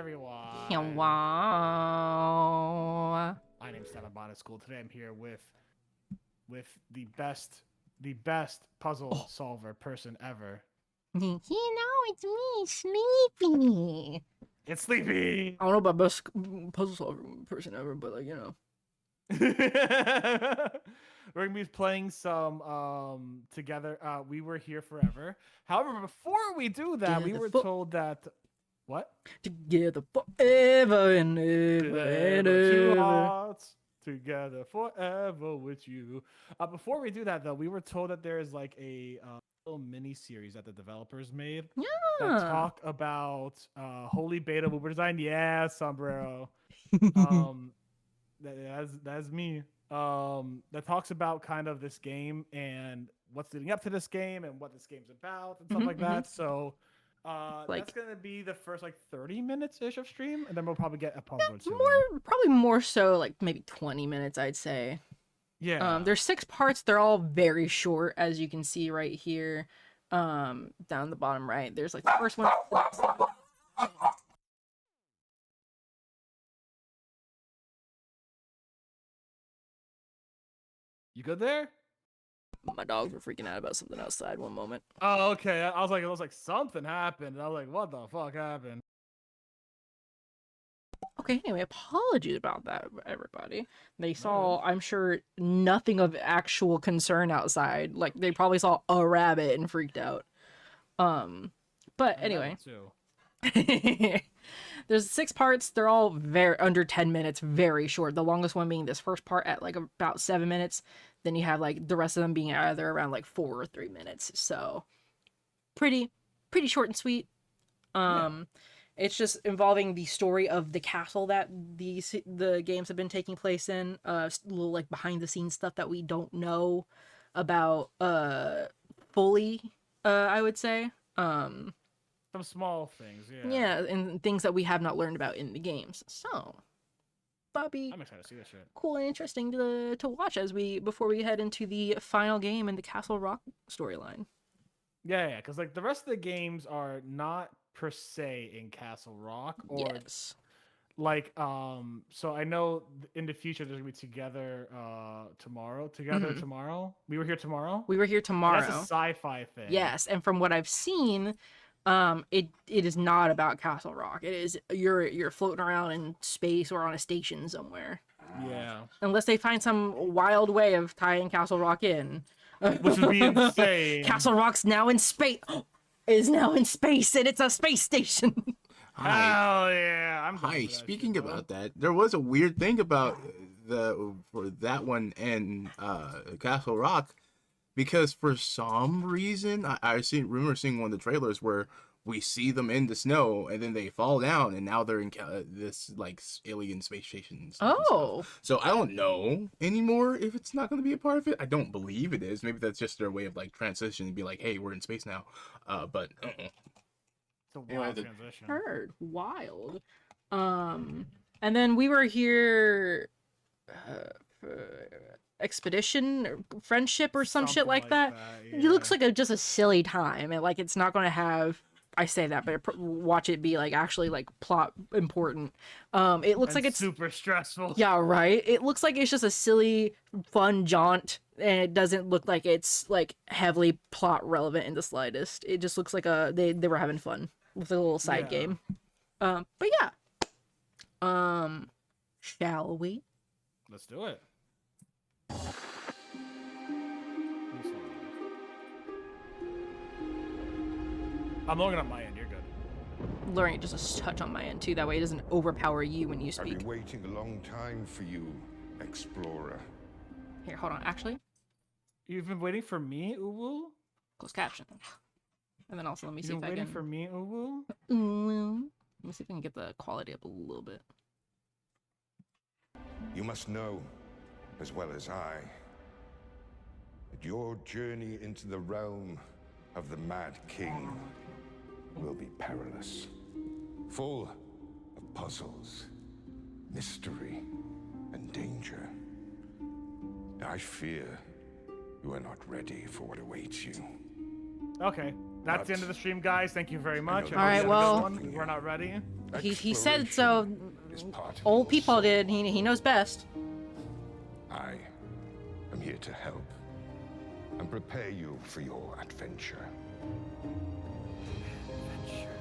everyone. Wow. My name's Stefan Bonnet School. Today I'm here with the best puzzle solver person ever. It's me, Sleepy. It's Sleepy. I don't know about best puzzle solver person ever, but like, We're gonna be playing some together. We Were Here Forever. However, before we do that, we were told that what? Together forever and ever and Two ever. hearts together forever with you. Before we do that, though, we were told that there is like a little mini series that the developers made that talk about holy beta Uber design. Yeah, sombrero. That's me. That talks about kind of this game and what's leading up to this game and what this game's about and stuff like that. So that's gonna be the first like 30 minutes ish of stream, and then we'll probably get a puzzle or two. Probably more so like maybe 20 minutes, I'd say. Yeah. There's 6 parts. They're all very short, as you can see right here. Down the bottom right, there's like the first one. You good there? My dogs were freaking out about something outside. One moment. Oh, okay. I was like something happened. I was like, what the fuck happened? Okay, anyway, apologies about that, everybody. They saw, I'm sure, nothing of actual concern outside. Like, they probably saw a rabbit and freaked out. But anyway. There's 6 parts. They're all very under 10 minutes, very short. The longest one being this first part at like about 7 minutes. Then you have like the rest of them being either around like 4 or 3 minutes. So pretty short and sweet. It's just involving the story of the castle that the games have been taking place in. Little like behind the scenes stuff that we don't know about fully, I would say. Some small things, yeah. Yeah, and things that we have not learned about in the games. So, Bobby, I'm excited to see that shit. Cool and interesting to watch before we head into the final game in the Castle Rock storyline. Yeah, because like the rest of the games are not per se in Castle Rock, or like So I know in the future there's gonna be Together Tomorrow. Tomorrow. We Were Here Tomorrow. We Were Here Tomorrow. And that's a sci-fi thing. Yes, and from what I've seen, it is not about Castle Rock. It is you're floating around in space or on a station somewhere. Yeah. Unless they find some wild way of tying Castle Rock in. Which would be insane. Castle Rock's now in space. Is now in space, and it's a space station. Hell yeah! Hi. Speaking about that, there was a weird thing about for that one and Castle Rock, because for some reason I remember seeing one of the trailers where we see them in the snow and then they fall down and now they're in this like alien space station. So I don't know anymore if it's not going to be a part of it. I don't believe it is. Maybe that's just their way of like transition and be like, hey, we're in space now. But it's a wild transition. Heard wild. And then We Were Here Expedition or Friendship or some shit like that. Yeah. It looks like just a silly time, and like it's not going to have, I say that, but watch it be like actually like plot important. It looks like it's super stressful. Yeah, right. It looks like it's just a silly, fun jaunt, and it doesn't look like it's like heavily plot relevant in the slightest. It just looks like they were having fun with a little side game. But yeah. Shall we? Let's do it. I'm looking at my end. You're good. Lowering it just a touch on my end too. That way it doesn't overpower you when you speak. I've been waiting a long time for you, explorer. Here, hold on. Actually, you've been waiting for me, Uwu? Close caption. And then also let me see if I can. Waiting for me, Uwu? Let me see if I can get the quality up a little bit. You must know, as well as I, that your journey into the realm of the Mad King will be perilous, full of puzzles, mystery, and danger. I fear you are not ready for what awaits you. Okay. That's the end of the stream, guys. Thank you very much. All right, well, we're not ready. He said so. Is part of Old your people soul. did. He knows best. I am here to help and prepare you for your adventure.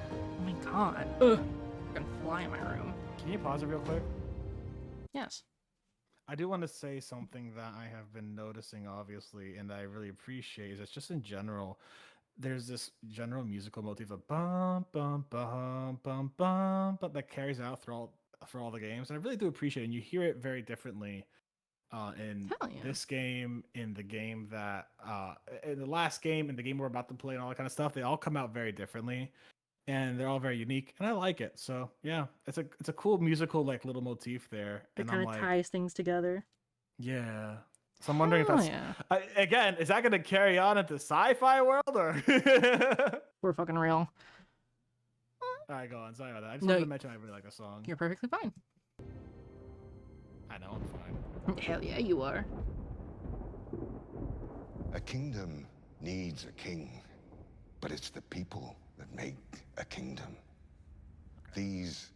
Oh my god. Ugh. I can fly in my room. Can you pause it real quick? Yes. I do want to say something that I have been noticing, obviously, and that I really appreciate is it's just in general. There's this general musical motif of bum bum bum bum bum, but that carries out for all the games, and I really do appreciate it. And you hear it very differently in Hell yeah. this game, in the game that in the last game, in the game we're about to play, and all that kind of stuff. They all come out very differently, and they're all very unique, and I like it. So yeah, it's a cool musical like little motif there, It and kind I'm of like, ties things together. yeah. So I'm wondering if Hell that's yeah. again, is that going to carry on into sci-fi world or? We're fucking real. All right, go on. Sorry about that. I just No, wanted to mention I really like the song. You're perfectly fine. I know I'm fine. Hell yeah, you are. A kingdom needs a king, but it's the people that make a kingdom. These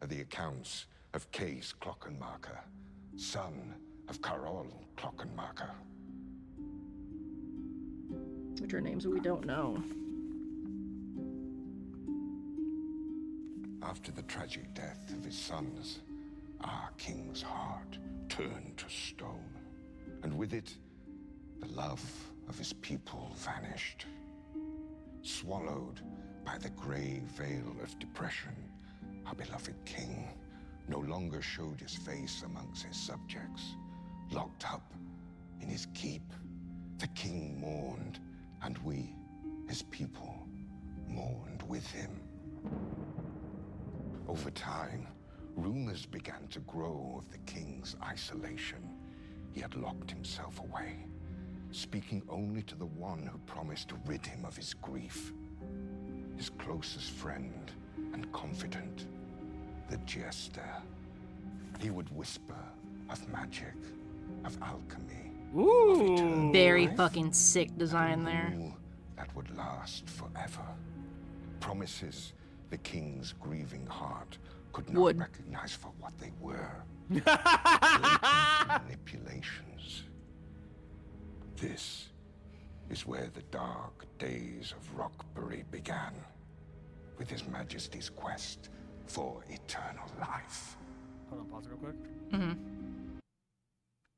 are the accounts of Case Clockenmarker, son of Carol Clockenmarker. Which are names we don't know. After the tragic death of his sons, our king's heart turned to stone, and with it, the love of his people vanished. Swallowed by the gray veil of depression, our beloved king no longer showed his face amongst his subjects. Locked up in his keep, the king mourned, and we, his people, mourned with him. Over time, rumors began to grow of the king's isolation. He had locked himself away, speaking only to the one who promised to rid him of his grief. His closest friend and confidant, the jester. He would whisper of magic, of alchemy, of eternal Very life, fucking sick design and a there. rule that would last forever. Promises the king's grieving heart could not Would. recognize for what they were. Blatant manipulations. This is where the dark days of Rockbury began, with His Majesty's quest for eternal life. Hold on, pause it real quick. Mm-hmm.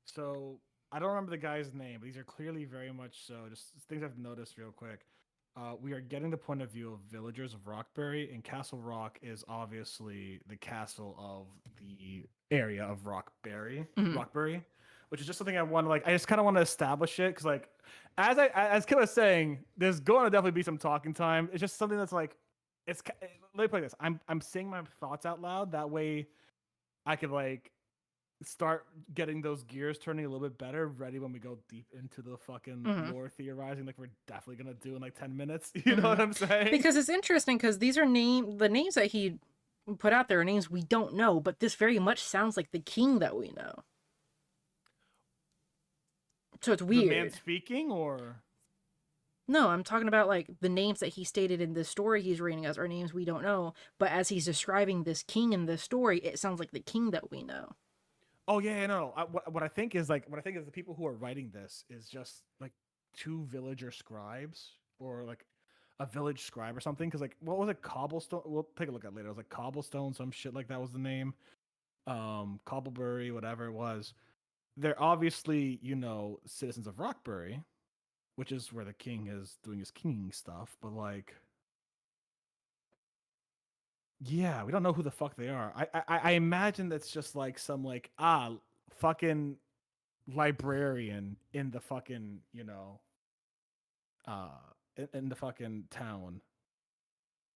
So I don't remember the guy's name, but these are clearly very much so. Just things I've noticed real quick. We are getting the point of view of villagers of Rockbury, and Castle Rock is obviously the castle of the area of Rockbury, Rockbury, which is just something I want to like. I just kind of want to establish it because, like, as Kim was saying, there's going to definitely be some talking time. It's just something that's like, let me play this. I'm saying my thoughts out loud. That way, I could like start getting those gears turning a little bit better, ready when we go deep into the fucking lore theorizing, like we're definitely gonna do in like 10 minutes. You know what I'm saying? Because it's interesting because these are the names that he put out there are names we don't know, but this very much sounds like the king that we know. So it's weird. The man speaking, or no, I'm talking about like the names that he stated in this story he's reading us are names we don't know, but as he's describing this king in this story, it sounds like the king that we know. oh yeah, no. What I think is the people who are writing this is just like two villager scribes or like a village scribe or something. Because like, what was it? Cobblestone. We'll take a look at it later. It was like Cobblestone, some shit like that was the name. Cobblebury, whatever it was. They're obviously, citizens of Rockbury, which is where the king is doing his king stuff. But like, yeah, we don't know who the fuck they are. I imagine that's just like some like fucking librarian in the fucking in the fucking town.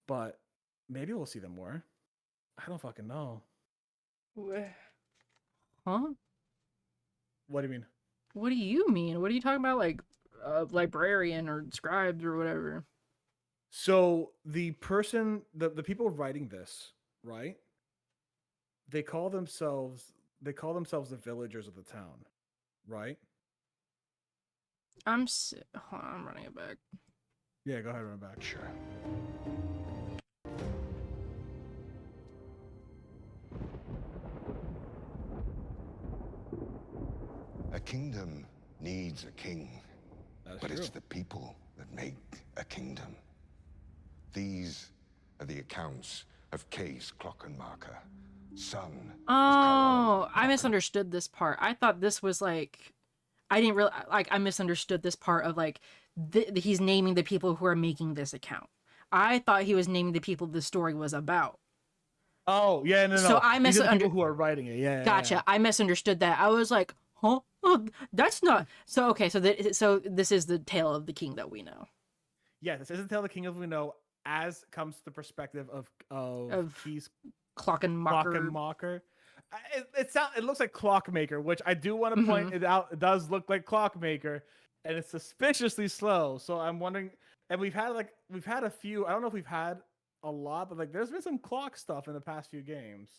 But maybe we'll see them more. I don't fucking know. Huh? What do you mean? What do you mean? What are you talking about? Like librarian or scribes or whatever? So the person, the people writing this, right? They call themselves the villagers of the town, right? Hold on, I'm running it back. Yeah, go ahead, run back. Sure. A kingdom needs a king, but it's the people that make a kingdom. These are the accounts of Case Clockenmarker, son of Oh, Carol I misunderstood this part. I thought this was like, I didn't really like. I misunderstood this part of like, he's naming the people who are making this account. I thought he was naming the people the story was about. Oh, yeah, no. So I These are the people misunderstood. who are writing it. Yeah. Gotcha. Yeah. I misunderstood that. I was like, huh? Oh, that's not. So okay. So this is the tale of the king that we know. Yeah, this isn't Tale of the King of We Know, as comes to the perspective of Keys Clockenmarker. Clockenmacher. It looks like Clockmaker, which I do want to point it out. It does look like Clockmaker, and it's suspiciously slow. So I'm wondering, and we've had a few. I don't know if we've had a lot, but like there's been some clock stuff in the past few games.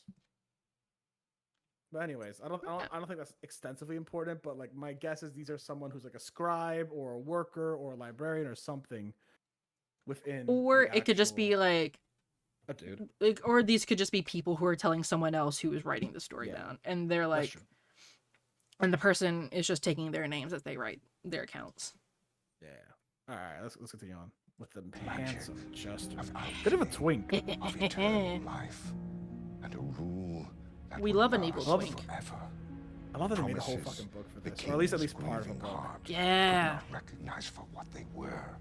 But anyways, I don't think that's extensively important. But like my guess is these are someone who's like a scribe or a worker or a librarian or something within. Or it could just be like a dude. like, or these could just be people who are telling someone else who is writing the story down, and they're like, and the person is just taking their names as they write their accounts. Yeah. All right, let's continue on with the handsome Jester. Bit of a twink. of eternal life and a rule that We will love an evil last twink. forever. I love that they made a whole Promises fucking book for the this, or at least king's part of a grieving book. heart Yeah. could not recognize for what they were.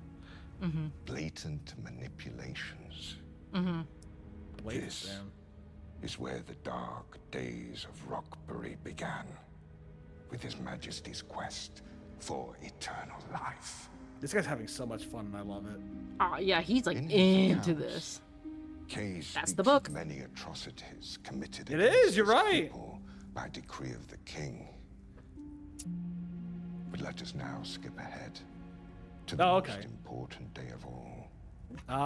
Blatant manipulations. Blatant, This damn. is where the dark days of Rockbury began, with His Majesty's quest for eternal life. This guy's having so much fun, and I love it. Yeah, he's like In his into accounts, this. Kay That's speaks the book. of many atrocities committed It against is, you're his right. people by decree of the king. But let us now skip ahead to the most important day of all,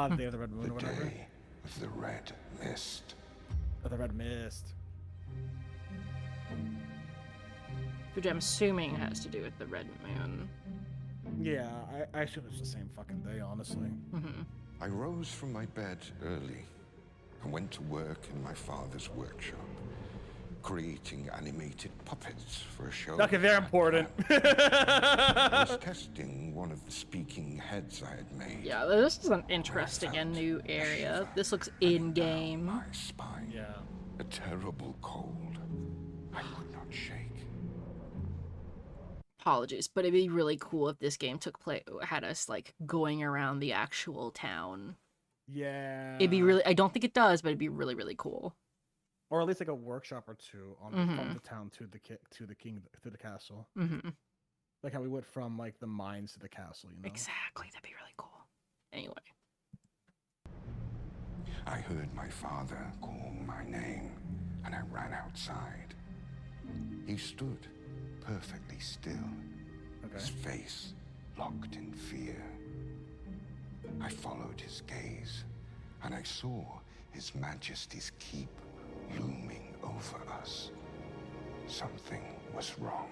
The Day of the Red Moon, the or whatever. day of the Red Mist. Of the Red Mist. Which I'm assuming has to do with the red moon. Yeah, I assume it's the same fucking day, honestly. I rose from my bed early and went to work in my father's workshop, creating animated puppets for a show. Okay, they're I had important. I was testing one of the speaking heads I had made. Yeah, this is an interesting and new area. This looks in-game. My spine. Yeah. A terrible cold I could not shake. Apologies, but it'd be really cool if this game had us like going around the actual town. Yeah. It'd be really. I don't think it does, but it'd be really, really cool. Or at least like a workshop or two on from the town to the castle. Like how we went from like the mines to the castle, you know. Exactly, that'd be really cool. Anyway. I heard my father call my name, and I ran outside. He stood perfectly still, his face locked in fear. I followed his gaze, and I saw His Majesty's keep looming over us. Something was wrong.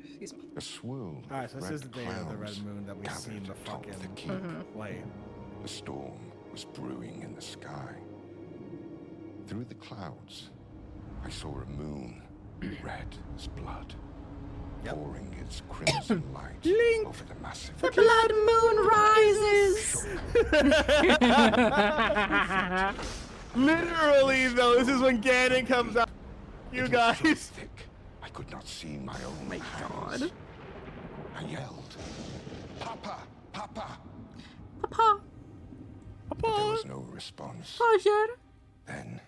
Excuse me. A swirl All right, so this red is the day of the red clouds moon that we see in gathered the atop fucking the keep. light. A storm was brewing in the sky. Through the clouds, I saw a moon, red as blood, pouring its crimson light over the massive The blood moon rises. Literally, though, this is when Ganon comes out. You It was guys. so thick, I could not see my own my hands. God. I yelled, "Papa! Papa!" Papa. But there was no response. Roger. Then,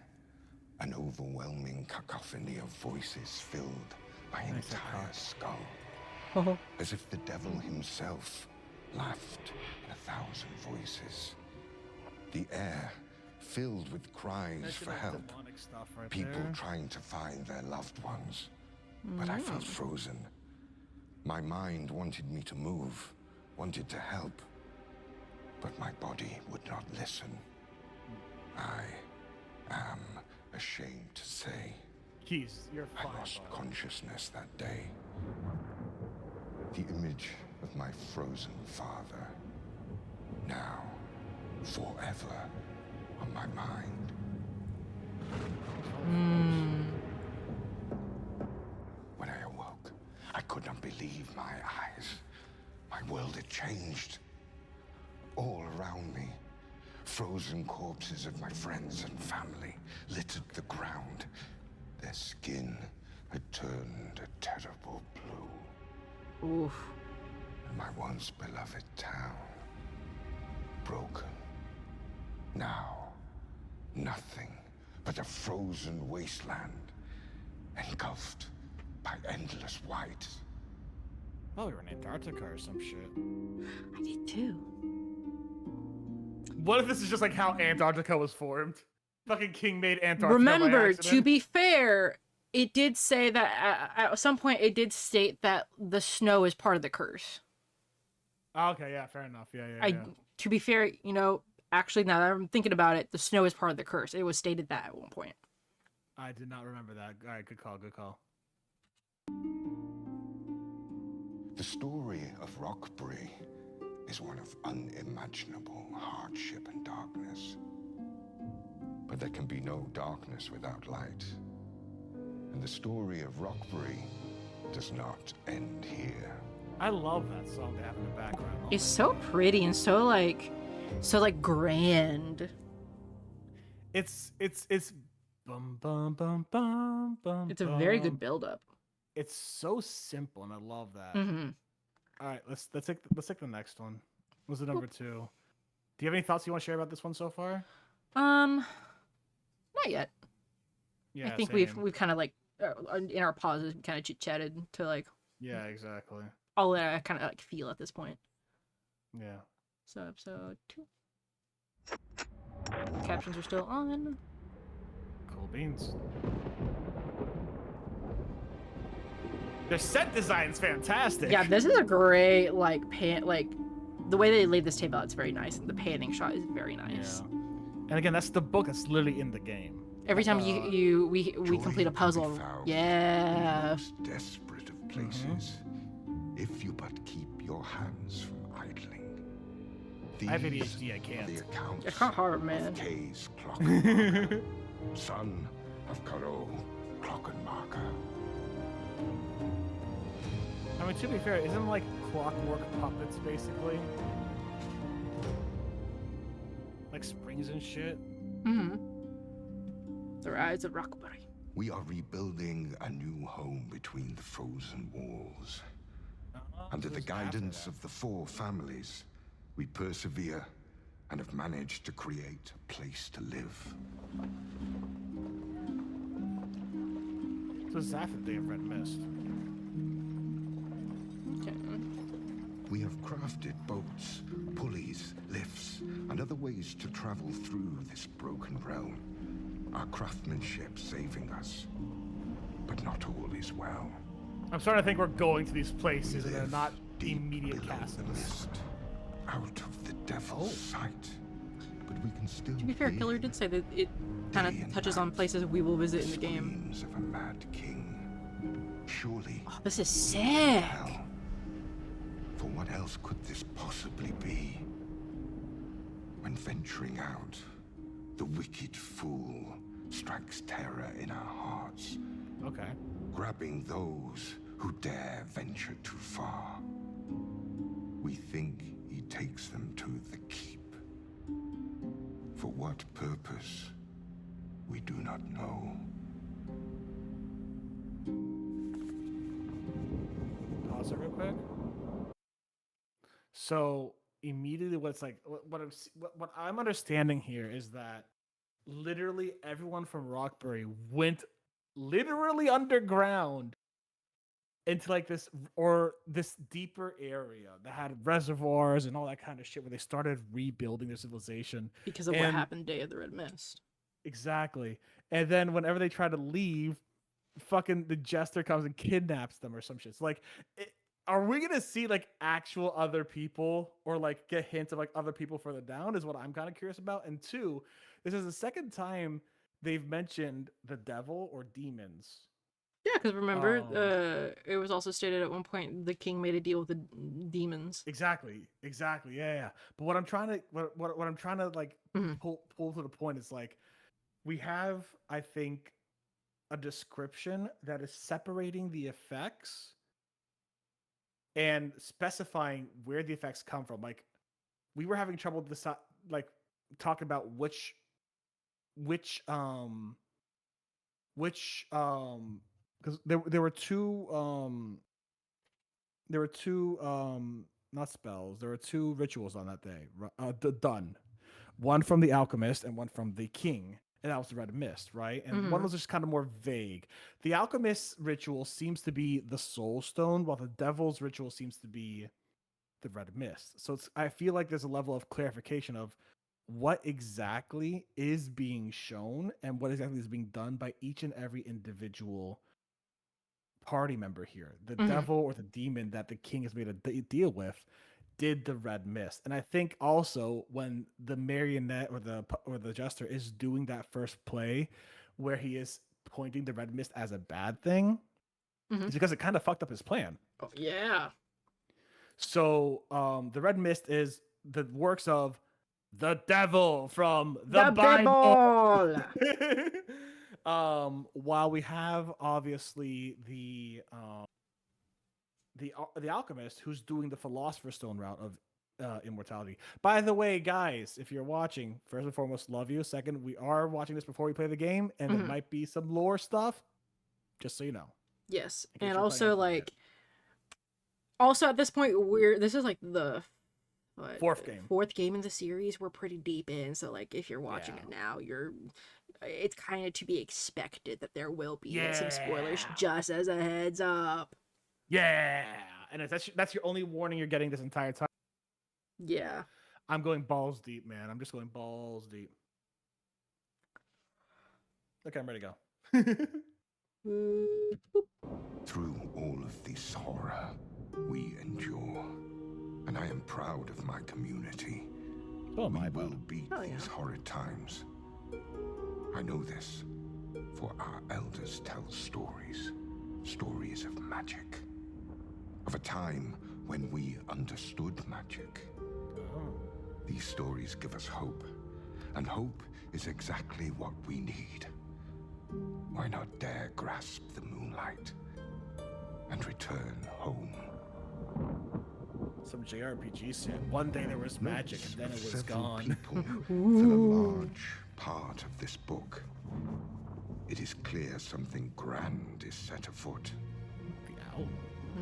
an overwhelming cacophony of voices filled my entire skull. As if the devil himself laughed in 1,000 voices. The air filled with cries for help. People trying to find their loved ones. But I felt frozen. My mind wanted me to move, wanted to help. But my body would not listen. I am ashamed to say Keys, you're fine. I lost consciousness that day. The image of my frozen father now forever on my mind. When I awoke, I could not believe my eyes. My world had changed. All around me, frozen corpses of my friends and family littered the ground. Their skin had turned a terrible blue. Oof. And my once beloved town, broken. Now, nothing but a frozen wasteland, engulfed by endless white. Oh, we were in Antarctica or some shit. I did too. What if this is just like how Antarctica was formed? Fucking King made Antarctica. Remember, by to be fair, it did say that at some point it did state that the snow is part of the curse. Oh, okay, yeah, fair enough. Yeah. To be fair, you know, actually, now that I'm thinking about it, the snow is part of the curse. It was stated that at one point. I did not remember that. All right, good call, good call. The story of Rockbury is one of unimaginable hardship and darkness. But there can be no darkness without light. And the story of Rockbury does not end here. I love that song they have in the background. It's so pretty and so like grand. It's bum bum bum bum bum. It's a very good build up. It's so simple, and I love that. Mm-hmm. All right, let's take the next one. What's the number 2? Do you have any thoughts you want to share about this one so far? Not yet. Yeah, I think same. we've kind of like in our pauses kind of chit chatted to like. Yeah, exactly. All that I kind of like feel at this point. Yeah. So episode 2. Captions are still on. Cool beans. Their set design's fantastic. Yeah, this is a great like the way they laid this tape out. It's very nice, and the panning shot is very nice. Yeah. And again, that's the book that's literally in the game. Every time we complete a puzzle, yeah. In the most desperate of places, if you but keep your hands from idling. I have ADHD. I can't. The accounts I can't hard, man. of Kay's clock, son of Karo, Clockenmarker. I mean, to be fair, isn't like clockwork puppets basically? Like springs and shit? Mm-hmm. The Rise of Rockbury. We are rebuilding a new home between the frozen walls. Under the guidance of the 4 families, we persevere and have managed to create a place to live. So Zaf that they have red mist. Okay. We have crafted boats, pulleys, lifts, and other ways to travel through this broken realm. Our craftsmanship saving us. But not all is well. I'm starting to think we're going to these places and they're Live not deep immediate below the castles. mist, out of the devil's sight. But we can still To be fair, hear Killer did say that it kind day of and touches on night places we will visit in the game. screams of a mad king. Surely Oh, this is sick. hell. For what else could this possibly be? When venturing out, the wicked fool strikes terror in our hearts, Okay. grabbing those who dare venture too far. We think he takes them to the keep. For what purpose, we do not know. Pause it real quick. So immediately, what I'm understanding here is that literally everyone from Rockbury went literally underground into like this deeper area that had reservoirs and all that kind of shit where they started rebuilding their civilization Because of what happened Day of the Red Mist. exactly. And then whenever they try to leave, fucking the jester comes and kidnaps them or some shit. It's like are we gonna see like actual other people or like get hints of like other people further down is what I'm kind of curious about. And 2, this is the second time they've mentioned the devil or demons Yeah, because remember, it was also stated at one point the king made a deal with the demons. Exactly. Yeah. But what I'm trying to what I'm trying to like pull to the point is like we have, I think, a description that is separating the effects and specifying where the effects come from. Like we were having trouble like talking about which because there were two not spells, there were two rituals on that day done, one from the alchemist and one from the king, and that was the red mist, right? And one was just kind of more vague. The alchemist ritual seems to be the soul stone, while the devil's ritual seems to be the red mist. So I feel like there's a level of clarification of what exactly is being shown and what exactly is being done by each and every individual party member here. The devil or the demon that the king has made a deal with did the red mist. And I think also when the marionette or the jester is doing that first play where he is pointing the red mist as a bad thing, it's because it kind of fucked up his plan. Oh, yeah. So the red mist is the works of the devil from the Bible. While we have obviously the alchemist who's doing the philosopher's stone route of immortality. By the way, guys, if you're watching, first and foremost, love you. Second, we are watching this before we play the game, and there might be some lore stuff. Just so you know. Yes, and also like, also at this point, this is like the fourth game in the series. We're pretty deep in, so like if you're watching it now, it's kind of to be expected that there will be some spoilers, just as a heads up. Yeah, and that's your only warning you're getting this entire time. Yeah, I'm going balls deep, man. I'm just going balls deep. Okay, I'm ready to go. Through all of this horror, we endure. And I am proud of my community. Oh, we will beat these horrid times. I know this, for our elders tell stories. Stories of magic. Of a time when we understood magic. These stories give us hope. And hope is exactly what we need. Why not dare grasp the moonlight and return home? Some JRPG said one day there was magic and then it was gone. People fill a large part of this book. It is clear something grand is set afoot. The owl?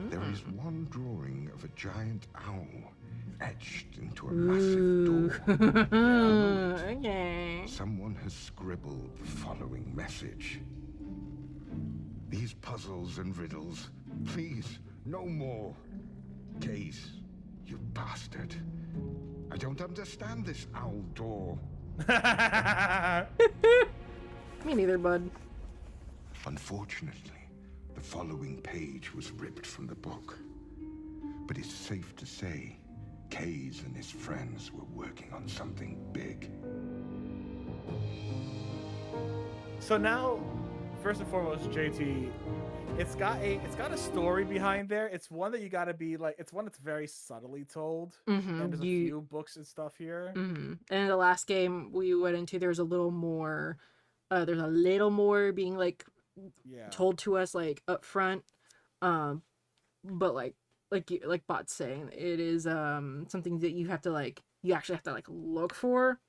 There is one drawing of a giant owl etched into a massive door. Okay. Someone has scribbled the following message. These puzzles and riddles, please, no more. Case, you bastard. I don't understand this owl door. Me neither, bud. Unfortunately, the following page was ripped from the book. But it's safe to say, Kays and his friends were working on something big. So now, first and foremost, JT, it's got a story behind there. It's one that you got to be like. It's one that's very subtly told. And there's a few books and stuff here. And in the last game we went into, there's a little more. There's a little more being like told to us like up front. But like Bot's saying, it is something that you have to like. You actually have to like look for.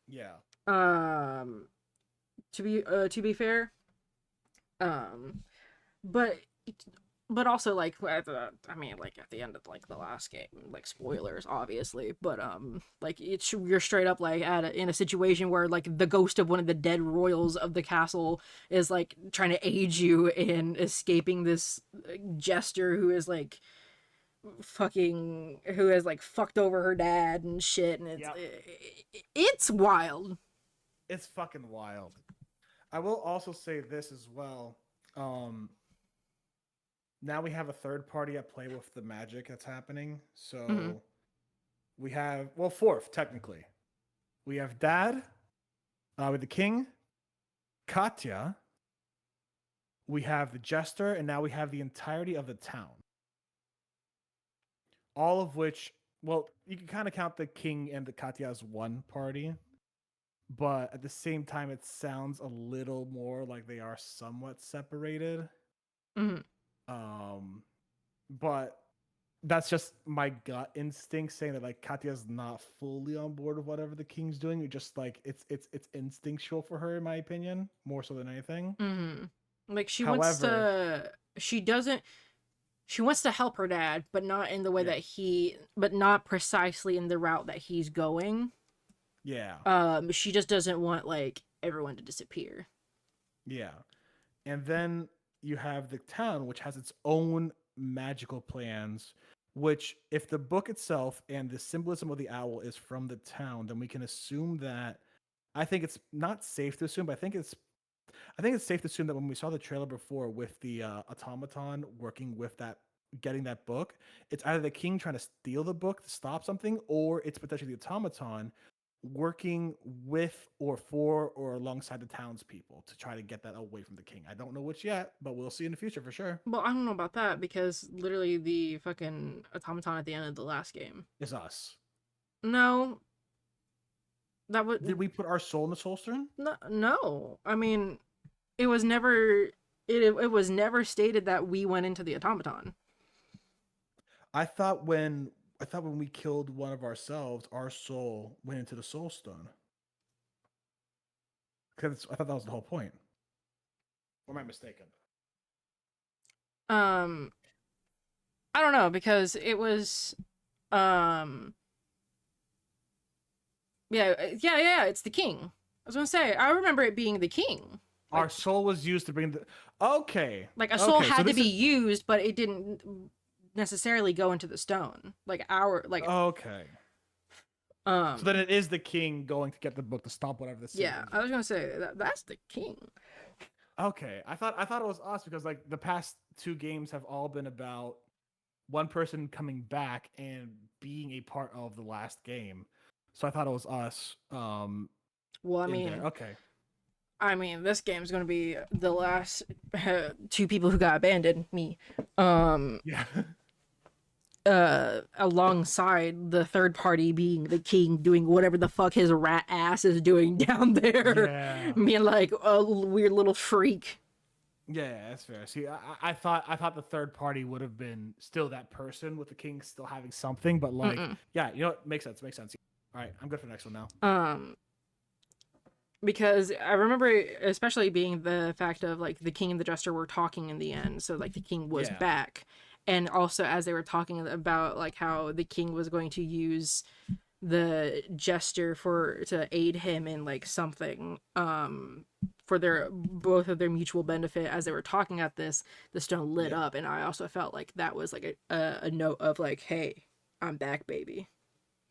Yeah. To be fair. But also like at the end of like the last game, like spoilers obviously, but like you're straight up like in a situation where like the ghost of one of the dead royals of the castle is like trying to aid you in escaping this jester who is like who has like fucked over her dad and shit, and it's wild. It's fucking wild. I will also say this as well. Now we have a third party at play with the magic that's happening. So we have, fourth technically. We have Dad with the king, Katya, we have the jester, and now we have the entirety of the town. All of which, well, you can kind of count the king and the Katya as one party, but at the same time, it sounds a little more like they are somewhat separated. Mm-hmm. But that's just my gut instinct saying that like Katya's not fully on board with whatever the king's doing. It just like it's instinctual for her, in my opinion, more so than anything. Mm-hmm. Like she However, wants to help her dad, but not in the way but not precisely in the route that he's going. Yeah. She just doesn't want like everyone to disappear. Yeah. And then you have the town, which has its own magical plans, which, if the book itself and the symbolism of the owl is from the town, then we can assume that. I think it's not safe to assume, but I think it's safe to assume that when we saw the trailer before with the automaton working with that, getting that book, it's either the king trying to steal the book to stop something, or it's potentially the automaton working with or for or alongside the townspeople to try to get that away from the king. I don't know which yet, but we'll see in the future for sure. Well, I don't know about that because literally the fucking automaton at the end of the last game is us. No. That would. Did we put our soul in the soul stone? No. I mean, it was never. It was never stated that we went into the automaton. I thought when we killed one of ourselves, our soul went into the soul stone. Because I thought that was the whole point. Or am I mistaken? I don't know, because it was yeah, it's the king. I was gonna say, I remember it being the king. Like, our soul was used to bring the. Okay. Like a soul had to be used, but it didn't necessarily go into the stone. Like our Okay. So then it is the king going to get the book to stop whatever this. Yeah, I was gonna say that's the king. Okay, I thought it was us because like the past 2 games have all been about one person coming back and being a part of the last game. So I thought it was us. Well, I mean, okay. I mean, this game's gonna be the last 2 people who got abandoned. Me. Yeah. Alongside the third party being the king doing whatever the fuck his rat ass is doing down there. Yeah. Being like a weird little freak. Yeah, that's fair. See, I thought the third party would have been still that person with the king still having something, but like, yeah, you know what? Makes sense. All right, I'm good for the next one now. Because I remember especially being the fact of like the king and the jester were talking in the end, so like the king was back. And also as they were talking about like how the king was going to use the jester to aid him in like something for their both of their mutual benefit. As they were talking at this, the stone lit up, and I also felt like that was like a note of like, hey, I'm back, baby.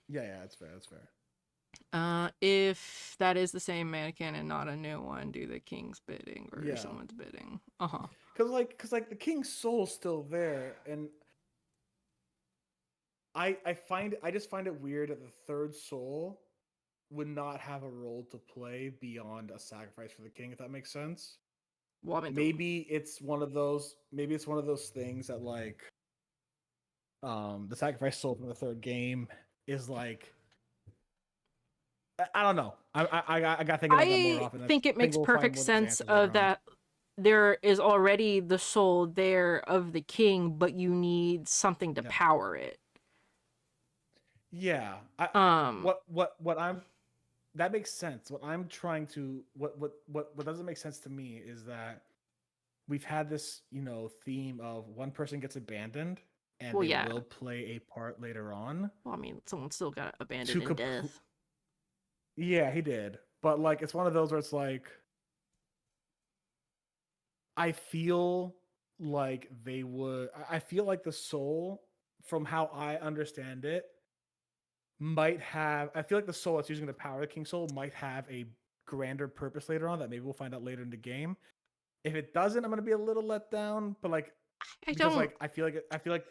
Yeah, that's fair. If that is the same mannequin and not a new one, do the king's bidding or someone's bidding. Cause the king's soul's still there, and I just find it weird that the third soul would not have a role to play beyond a sacrifice for the king, if that makes sense. Well, I mean, maybe it's one of those things that like the sacrifice soul from the third game is like, I don't know. I got to think about that more often. I think it makes perfect sense of that there is already the soul there of the king, but you need something to power it. Yeah. That makes sense. What doesn't make sense to me is that we've had this, theme of one person gets abandoned and they will play a part later on. Well, I mean, someone still got abandoned in death. Yeah, he did. But like, it's one of those where it's like, I feel like the soul, from how I understand it, I feel like the soul that's using the power of the King Soul might have a grander purpose later on that maybe we'll find out later in the game. If it doesn't, I'm gonna be a little let down. But like, I feel like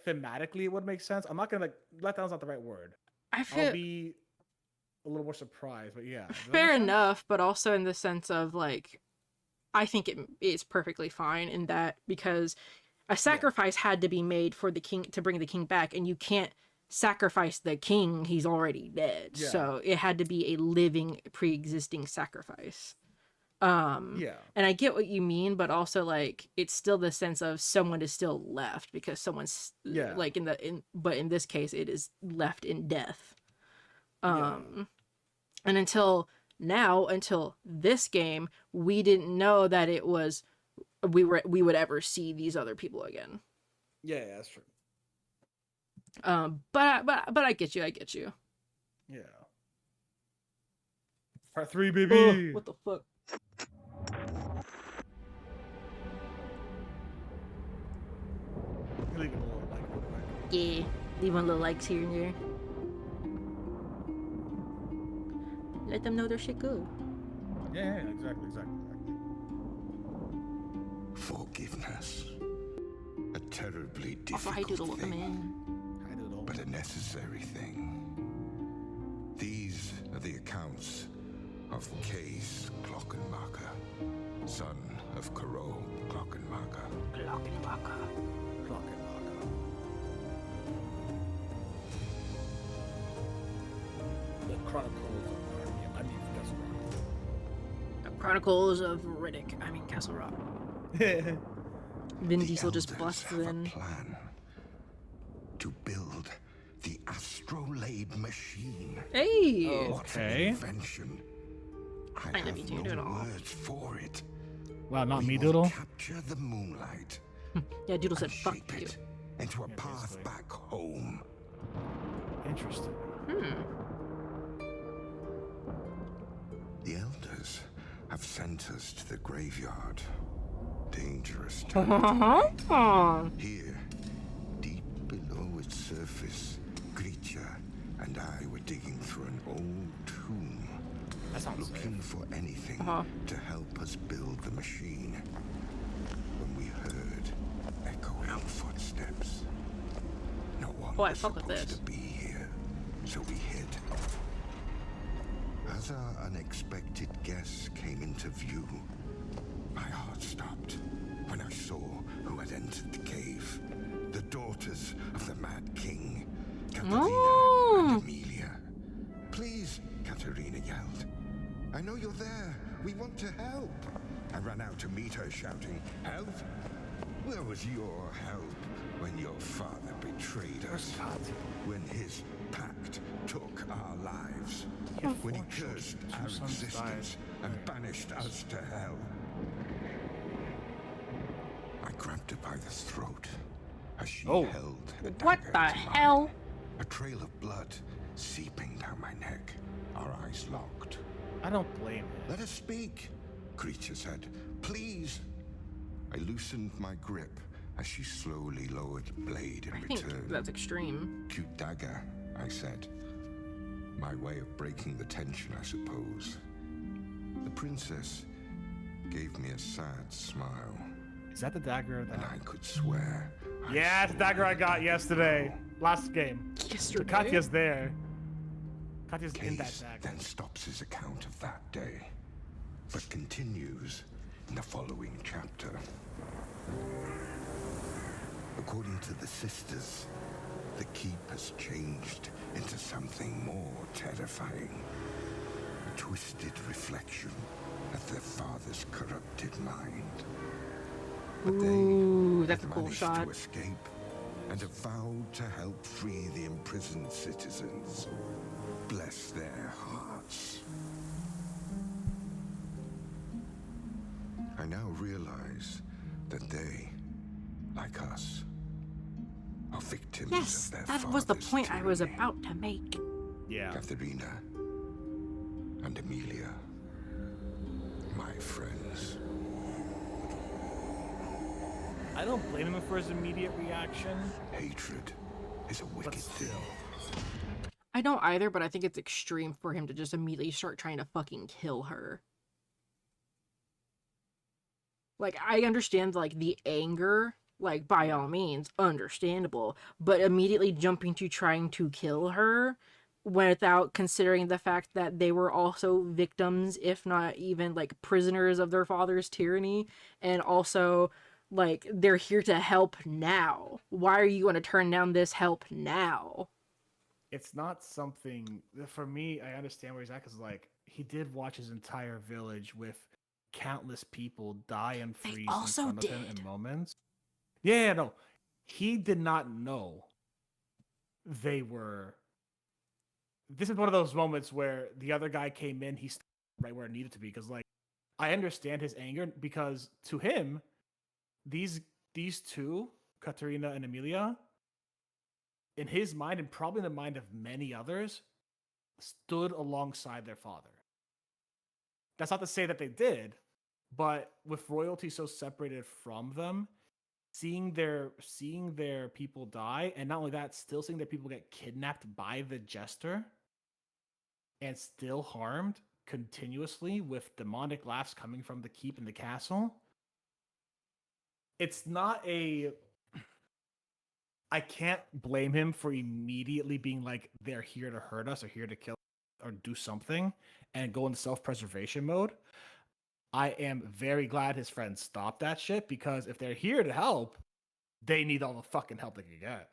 thematically it would make sense. I'm not gonna let down's not the right word. I'll be a little more surprised, but yeah. Fair enough, but also in the sense of like, I think it is perfectly fine in that, because a sacrifice had to be made for the king to bring the king back, and you can't sacrifice the king, he's already dead. Yeah. So it had to be a living, pre-existing sacrifice. Yeah. And I get what you mean, but also like it's still the sense of someone is still left, because someone's like but in this case it is left in death. And until this game, we didn't know that it was we would ever see these other people again. Yeah, that's true. But I get you. Yeah. Part 3, baby. What the fuck? Leave it a little like real quick. Yeah, leaving little likes here and there. Let them know their shit good. Yeah, exactly. Forgiveness. A terribly Also, hi difficult Doodle, welcome thing, in. I don't know. but a necessary thing. These are the accounts of Case Glockenmacher, son of Karo Glockenmacher. The Chronicles of Narnia. I mean, Castle The Chronicles of Castle Rock. Rock. Vin The Diesel just elders busts have a in. plan to build the astrolabe machine. Hey! Oh. What an Okay. invention. I love you have too, no Doodle. words for it. Wow, not We me, will Doodle. capture the moonlight Yeah, Doodle said and fuck shape you. it into a Yeah, path basically. back home. Interesting. The elders have sent us to the graveyard. Dangerous territory. Here, deep below its surface, Gritcha and I were digging through an old tomb, That sounds looking safe. for anything to help us build the machine, when we heard echoing footsteps. No one Oh, I was fuck with supposed this. to be here, so we hid. As our unexpected guests came into view, my heart stopped when I saw who had entered the cave. The daughters of the Mad King, Katerina and Amelia. Please, Katerina yelled. I know you're there. We want to help. I ran out to meet her, shouting, help? Where was your help when your father betrayed us? When his pact took our lives? When he cursed our existence and banished us to hell? I grabbed her by the throat as she held a What dagger the to mine. hell? A trail of blood seeping down my neck. Our eyes locked. I don't blame him. Let us speak, Creature said. Please. I loosened my grip as she slowly lowered the blade in I think return. that's extreme. Cute dagger, I said. My way of breaking the tension, I suppose. The princess gave me a sad smile, Is that the dagger and that... I could swear. Yeah, it's the dagger I got yesterday. Last game. Yesterday? Katya's there. Katya's in that Case dagger. then stops his account of that day, but continues in the following chapter. According to the sisters, the keep has changed into something more terrifying. A twisted reflection of their father's corrupted mind. But Ooh, they that's have a cool managed shot. to escape and have vowed to help free the imprisoned citizens. Bless their hearts. I now realize that they, like us, are victims Yes, of their that was the father's point I was tyranny. about to make. Yeah. Katharina and Amelia, my friends. I don't blame him for his immediate reaction. Hatred is a wicked thing. I don't either, but I think it's extreme for him to just immediately start trying to fucking kill her. Like, I understand, like, the anger, like, by all means, understandable, but immediately jumping to trying to kill her without considering the fact that they were also victims, if not even like prisoners of their father's tyranny, and also like they're here to help now. Why are you going to turn down this help now? It's not something for me. I understand where he's at because like he did watch his entire village with countless people die and They freeze in also front of him did. in moments. Yeah, no, he did not know they were. This is one of those moments where the other guy came in. He's right where it needed to be because like I understand his anger because to him, these these two, Katerina and Emilia, in his mind and probably in the mind of many others, stood alongside their father. That's not to say that they did, but with royalty so separated from them, seeing their people die, and not only that, still seeing their people get kidnapped by the jester and still harmed continuously with demonic laughs coming from the keep and the castle. It's not a I can't blame him for immediately being like they're here to hurt us or here to kill or do something and go into self-preservation mode. I am very glad his friends stopped that shit because if they're here to help, they need all the fucking help they can get.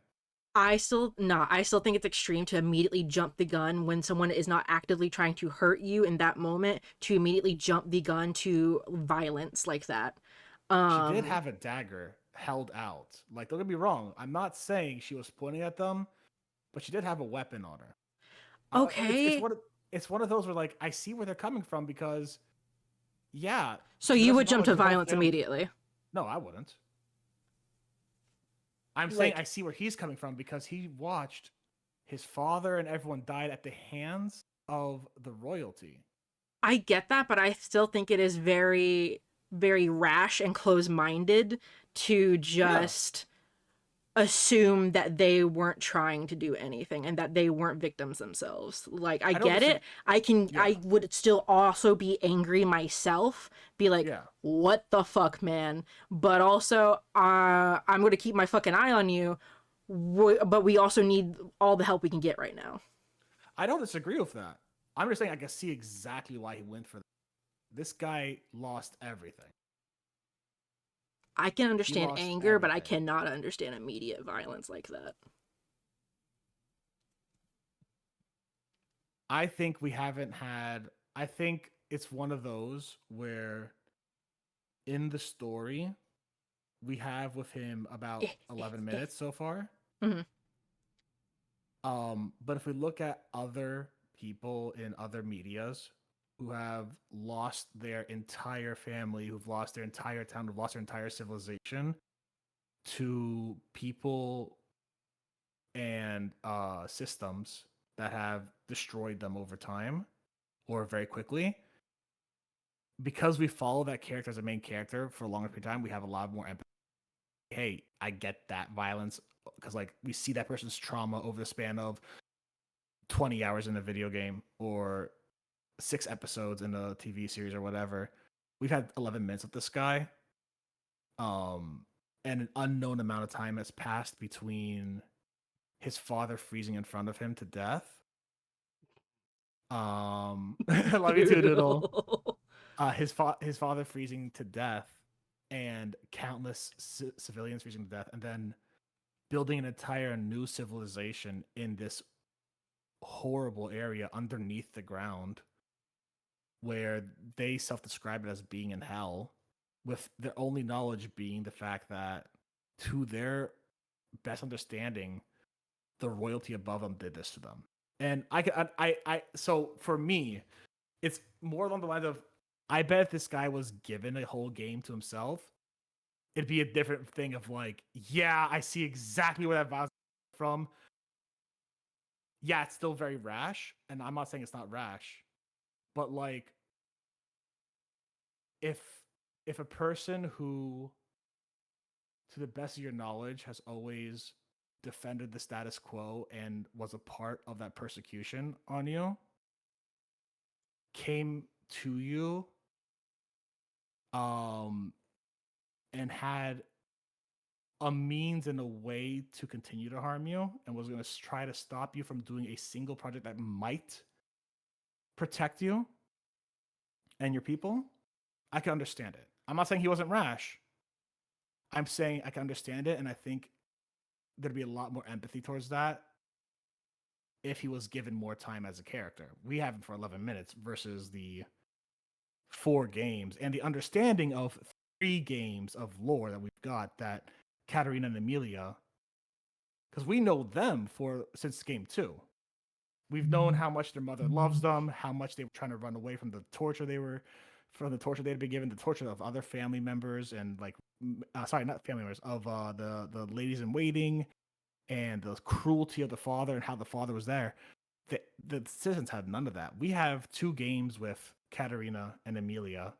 I still think it's extreme to immediately jump the gun when someone is not actively trying to hurt you in that moment, to immediately jump the gun to violence like that. She did have a dagger held out. Like, don't get me wrong. I'm not saying she was pointing at them, but she did have a weapon on her. Okay. It's one of those where like I see where they're coming from because yeah. So To the you best would of jump knowledge, to the whole violence family. immediately. No, I wouldn't. I'm saying Like, I see where he's coming from because he watched his father and everyone died at the hands of the royalty. I get that, but I still think it is very, very rash and close-minded to Yeah. just assume that they weren't trying to do anything and that they weren't victims themselves. Like, I I don't get it. Yeah. I would still also be angry myself, be like, Yeah. what the fuck, man? But also, I'm gonna keep my fucking eye on you. But we also need all the help we can get right now. I don't disagree with that. I'm just saying I can see exactly why he went for that. This guy lost everything. I can He understand lost anger, but I everything. cannot understand immediate violence like that. I think we haven't had. I think it's one of those where in the story we have with him about 11 minutes so far. Mhm. But if we look at other people in other medias who have lost their entire family, who've lost their entire town, who've lost their entire civilization to people and systems that have destroyed them over time or very quickly, because we follow that character as a main character for a longer period of time, we have a lot more empathy. Hey, I get that violence because like we see that person's trauma over the span of 20 hours in a video game or 6 episodes in a TV series or whatever. We've had 11 minutes with this guy. And an unknown amount of time has passed between his father freezing in front of him to death. Love you too, Doodle. His father freezing to death and countless civilians freezing to death, and then building an entire new civilization in this horrible area underneath the ground where they self-describe it as being in hell, with their only knowledge being the fact that to their best understanding the royalty above them did this to them. And so for me it's more along the lines of I bet if this guy was given a whole game to himself, it'd be a different thing of like, yeah, I see exactly where that violence is from. Yeah, it's still very rash, and I'm not saying it's not rash, but like if a person who to the best of your knowledge has always defended the status quo and was a part of that persecution on you came to you and had a means and a way to continue to harm you and was going to try to stop you from doing a single project that might protect you and your people, I can understand it. I'm not saying he wasn't rash. I'm saying I can understand it, and I think there'd be a lot more empathy towards that if he was given more time as a character. We have him for 11 minutes versus the 4 games and the understanding of 3 games of lore that we've got that Katarina and Emilia, because we know them since game 2. We've known how much their mother loves them, how much they were trying to run away from the torture they'd been given, the torture of other family members, and like, sorry, not family members, of the ladies in waiting, and the cruelty of the father and how the father was there. The citizens had none of that. We have 2 games with Katarina and Emilia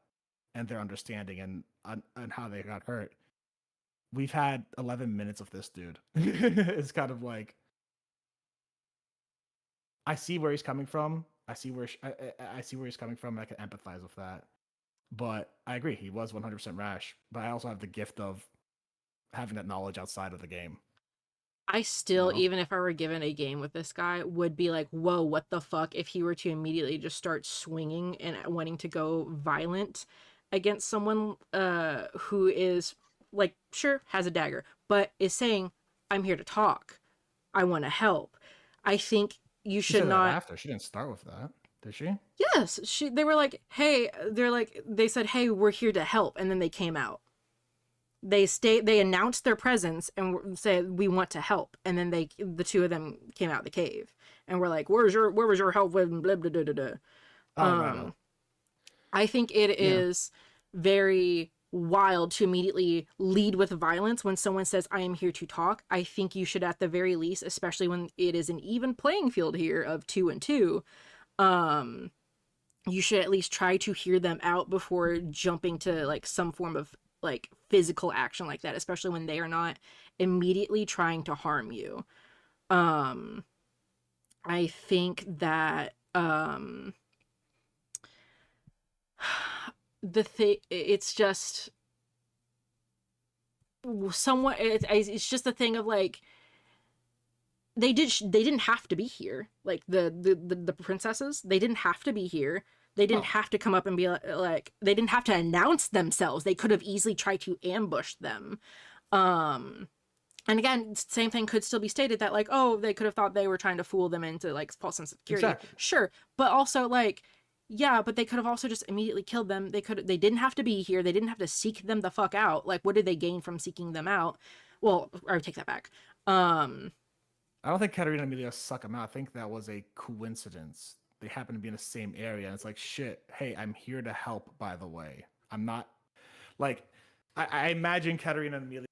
and their understanding and how they got hurt. We've had 11 minutes of this dude. It's kind of like, I see where he's coming from. I see where he's coming from. And I can empathize with that. But I agree, he was 100% rash. But I also have the gift of having that knowledge outside of the game. I still, even if I were given a game with this guy, would be like, whoa, what the fuck, if he were to immediately just start swinging and wanting to go violent against someone who is, like, sure, has a dagger, but is saying, I'm here to talk. I want to help. I think you should not... After. She didn't start with that, did she? Yes. They were like, hey, they said, hey, we're here to help, and then they came out. They announced their presence and said, we want to help. And then the 2 of them came out of the cave and were like, where was your help with blah, blah, blah, blah, blah. Right. I think it is very wild to immediately lead with violence when someone says, I am here to talk. I think you should, at the very least, especially when it is an even playing field here of 2 and 2, you should at least try to hear them out before jumping to like some form of like physical action like that, especially when they are not immediately trying to harm you. I think that it's just somewhat, it's just a thing of like, they didn't have to be here. Like the princesses, they didn't have to be here. They didn't have to come up and be like, they didn't have to announce themselves. They could have easily tried to ambush them. And again, same thing could still be stated that like, oh, they could have thought they were trying to fool them into like false sense of security. Exactly. Sure. But also like, yeah, but they could have also just immediately killed them. They didn't have to be here. They didn't have to seek them the fuck out. Like, what did they gain from seeking them out? Well, I would take that back. I don't think Katarina and Emilia suck them out. I think that was a coincidence. They happen to be in the same area, and it's like, shit, hey, I'm here to help, by the way. I'm not, like, I imagine Katarina and Emilia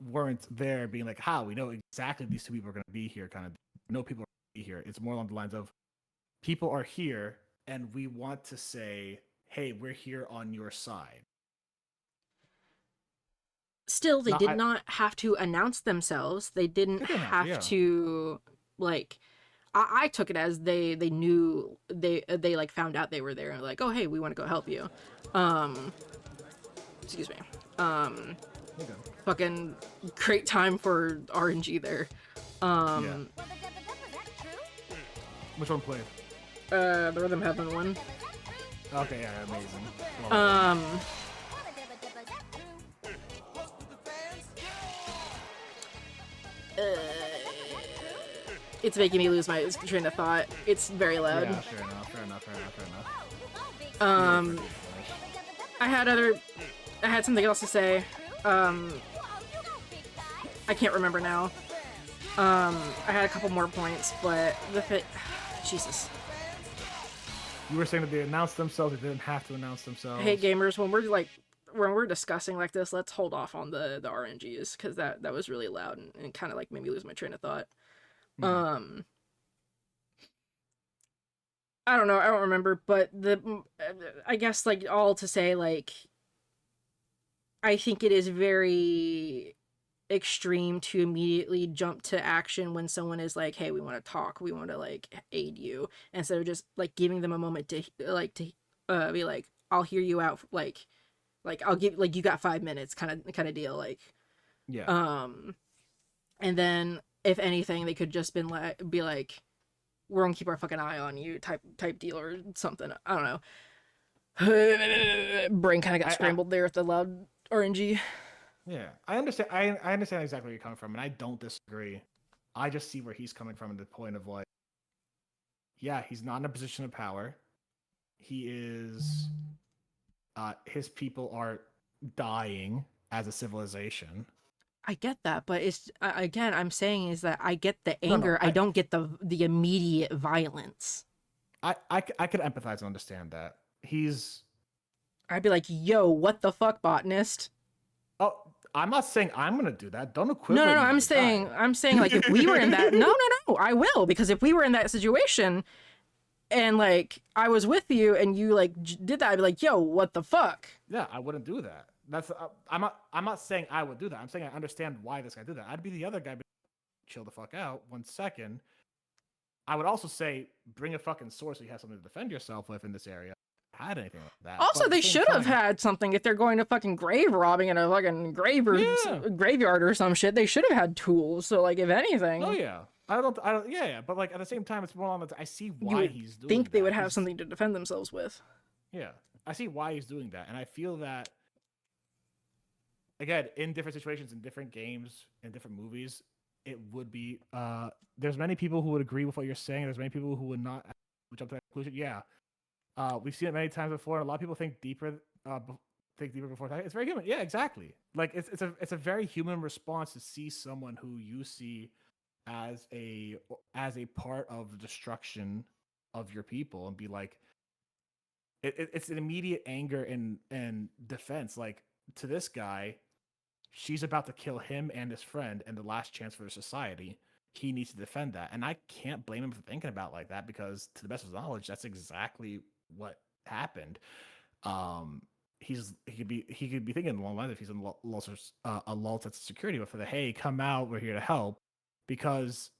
weren't there being like, we know exactly these 2 people are going to be here, kind of, no people are going to be here. It's more along the lines of, people are here, and we want to say, hey, we're here on your side. Still, they did not have to announce themselves. They didn't have to, like, I took it as they knew, they like found out they were there and like, oh, hey, we want to go help you. Excuse me. Fucking great time for RNG there. Which one played? The Rhythm Heaven one. Okay, yeah, amazing. It's making me lose my train of thought. It's very loud. Yeah, fair enough. I had something else to say. I can't remember now. I had a couple more points, but Jesus. You were saying that they announced themselves, they didn't have to announce themselves. Hey gamers, when we're discussing like this, let's hold off on the RNGs, because that was really loud and kind of like made me lose my train of thought. I don't know, I don't remember, but I guess like all to say, like, I think it is very extreme to immediately jump to action when someone is like, hey, we want to talk, we want to like aid you, instead of just like giving them a moment to be like, I'll hear you out, like I'll give, like, you got 5 minutes kind of deal, like. Yeah. And then if anything, they could just be like, we're gonna keep our fucking eye on you type deal or something. I don't know. Brain kind of got scrambled there with the loud RNG. Yeah, I understand. I understand exactly where you're coming from, and I don't disagree. I just see where he's coming from at the point of like, yeah, he's not in a position of power. He is. His people are dying as a civilization. I get that, but it's again, I'm saying is that I get the No, anger. I don't get the immediate violence. I could empathize and understand that. I'd be like, yo, what the fuck, botanist? Oh, I'm not saying I'm gonna do that. Don't equivalent. No, I'm saying like if we were in that, no, I will, because if we were in that situation, and like I was with you and you like did that, I'd be like, yo, what the fuck? Yeah, I wouldn't do that. That's I'm not saying I would do that. I'm saying I understand why this guy did that. I'd be the other guy. Chill the fuck out. 1 second. I would also say bring a fucking sword so you have something to defend yourself with in this area. Had anything like that. Also, they should have had something if they're going to fucking grave robbing in a fucking graveyard or some shit. They should have had tools. So like, if anything, oh yeah, I don't, yeah. But like at the same time, it's more on the. I see why he's doing. Think they would have something to defend themselves with. Yeah, I see why he's doing that, and I feel that. Again, in different situations, in different games, in different movies, it would be. There's many people who would agree with what you're saying. There's many people who would not jump to that conclusion. Yeah. We've seen it many times before. And a lot of people think deeper before talking. It's very human. Yeah, exactly. Like it's a very human response to see someone who you see as a part of the destruction of your people and be like, it's an immediate anger and defense. Like to this guy, she's about to kill him and his friend, and the last chance for society. He needs to defend that, and I can't blame him for thinking about it like that because, to the best of his knowledge, that's exactly what happened. He could be thinking along the lines if he's in a lull sense of security, but for the hey, come out, we're here to help, because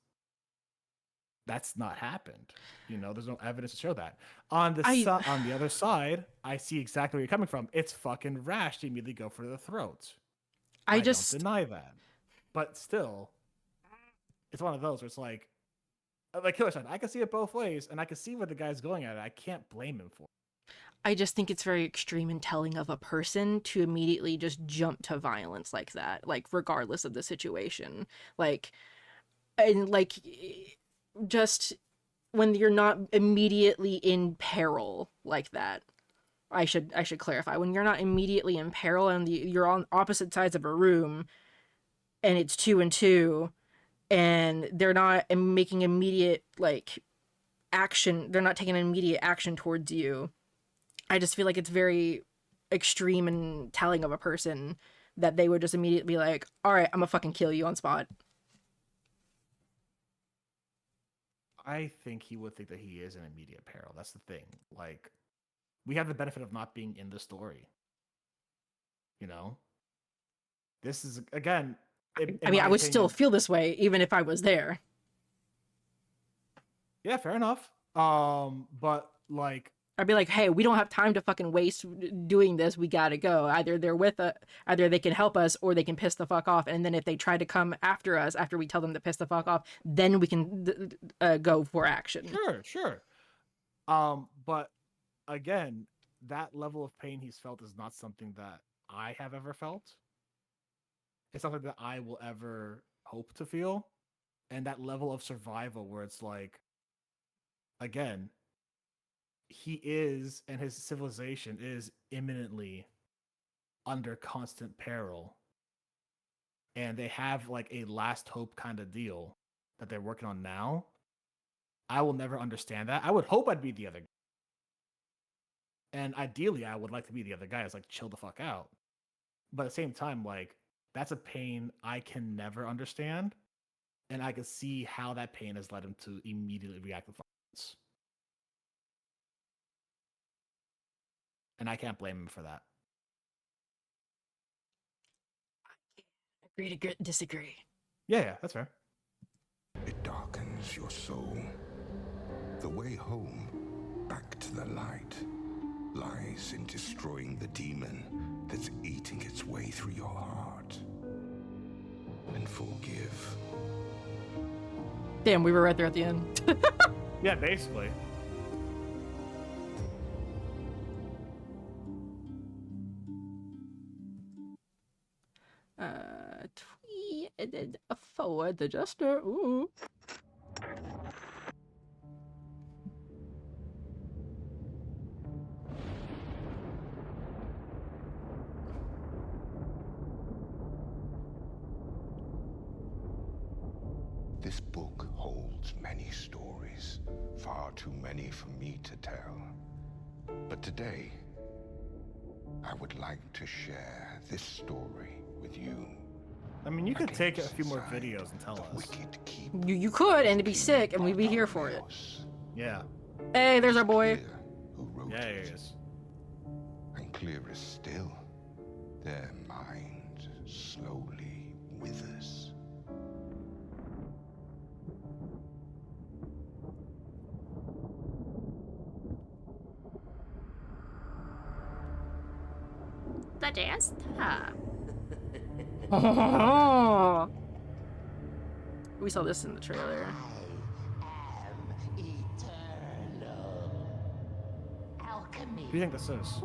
that's not happened. You know, there's no evidence to show that. On the other side, I see exactly where you're coming from. It's fucking rash to immediately go for the throat. I don't deny that, but still. It's one of those where it's like Killer said, I can see it both ways, and I can see where the guy's going at it. I can't blame him for it. I just think it's very extreme and telling of a person to immediately just jump to violence like that, like regardless of the situation. Like, and like, just when you're not immediately in peril like that. I should clarify. When you're not immediately in peril and you're on opposite sides of a room, and it's 2 and 2. And they're not making immediate action. They're not taking an immediate action towards you. I just feel like it's very extreme and telling of a person that they would just immediately be like, all right, I'm gonna fucking kill you on spot. I think he would think that he is in immediate peril. That's the thing. Like, we have the benefit of not being in the story. You know? This is, again... I mean, I would still feel this way even if I was there. Yeah, fair enough. But like, I'd be like, hey, we don't have time to fucking waste doing this. We gotta go. Either they're with us, either they can help us, or they can piss the fuck off. And then if they try to come after us after we tell them to piss the fuck off, then we can go for action. Sure. But again, that level of pain he's felt is not something that I have ever felt. It's something that I will ever hope to feel. And that level of survival where it's like, again, he is, and his civilization is imminently under constant peril. And they have like a last hope kind of deal that they're working on now. I will never understand that. I would hope I'd be the other guy. And ideally, I would like to be the other guy. It's like, chill the fuck out. But at the same time, like, that's a pain I can never understand. And I can see how that pain has led him to immediately react with violence. And I can't blame him for that. Agree to disagree. Yeah, that's fair. It darkens your soul. The way home, back to the light, lies in destroying the demon that's eating its way through your heart. forgive. Damn, we were right there at the end. Yeah, basically. Tweet and then a forward adjuster. Ooh. This book holds many stories, far too many for me to tell. But today, I would like to share this story with you. I mean, you could take a few more videos and tell us. You could, and it'd be sick, and we'd be here for it. Yeah. Hey, there's our boy. Yeah, he is. And clearer still, their mind slowly withers. The jester. Oh. We saw this in the trailer. Who do you think this is?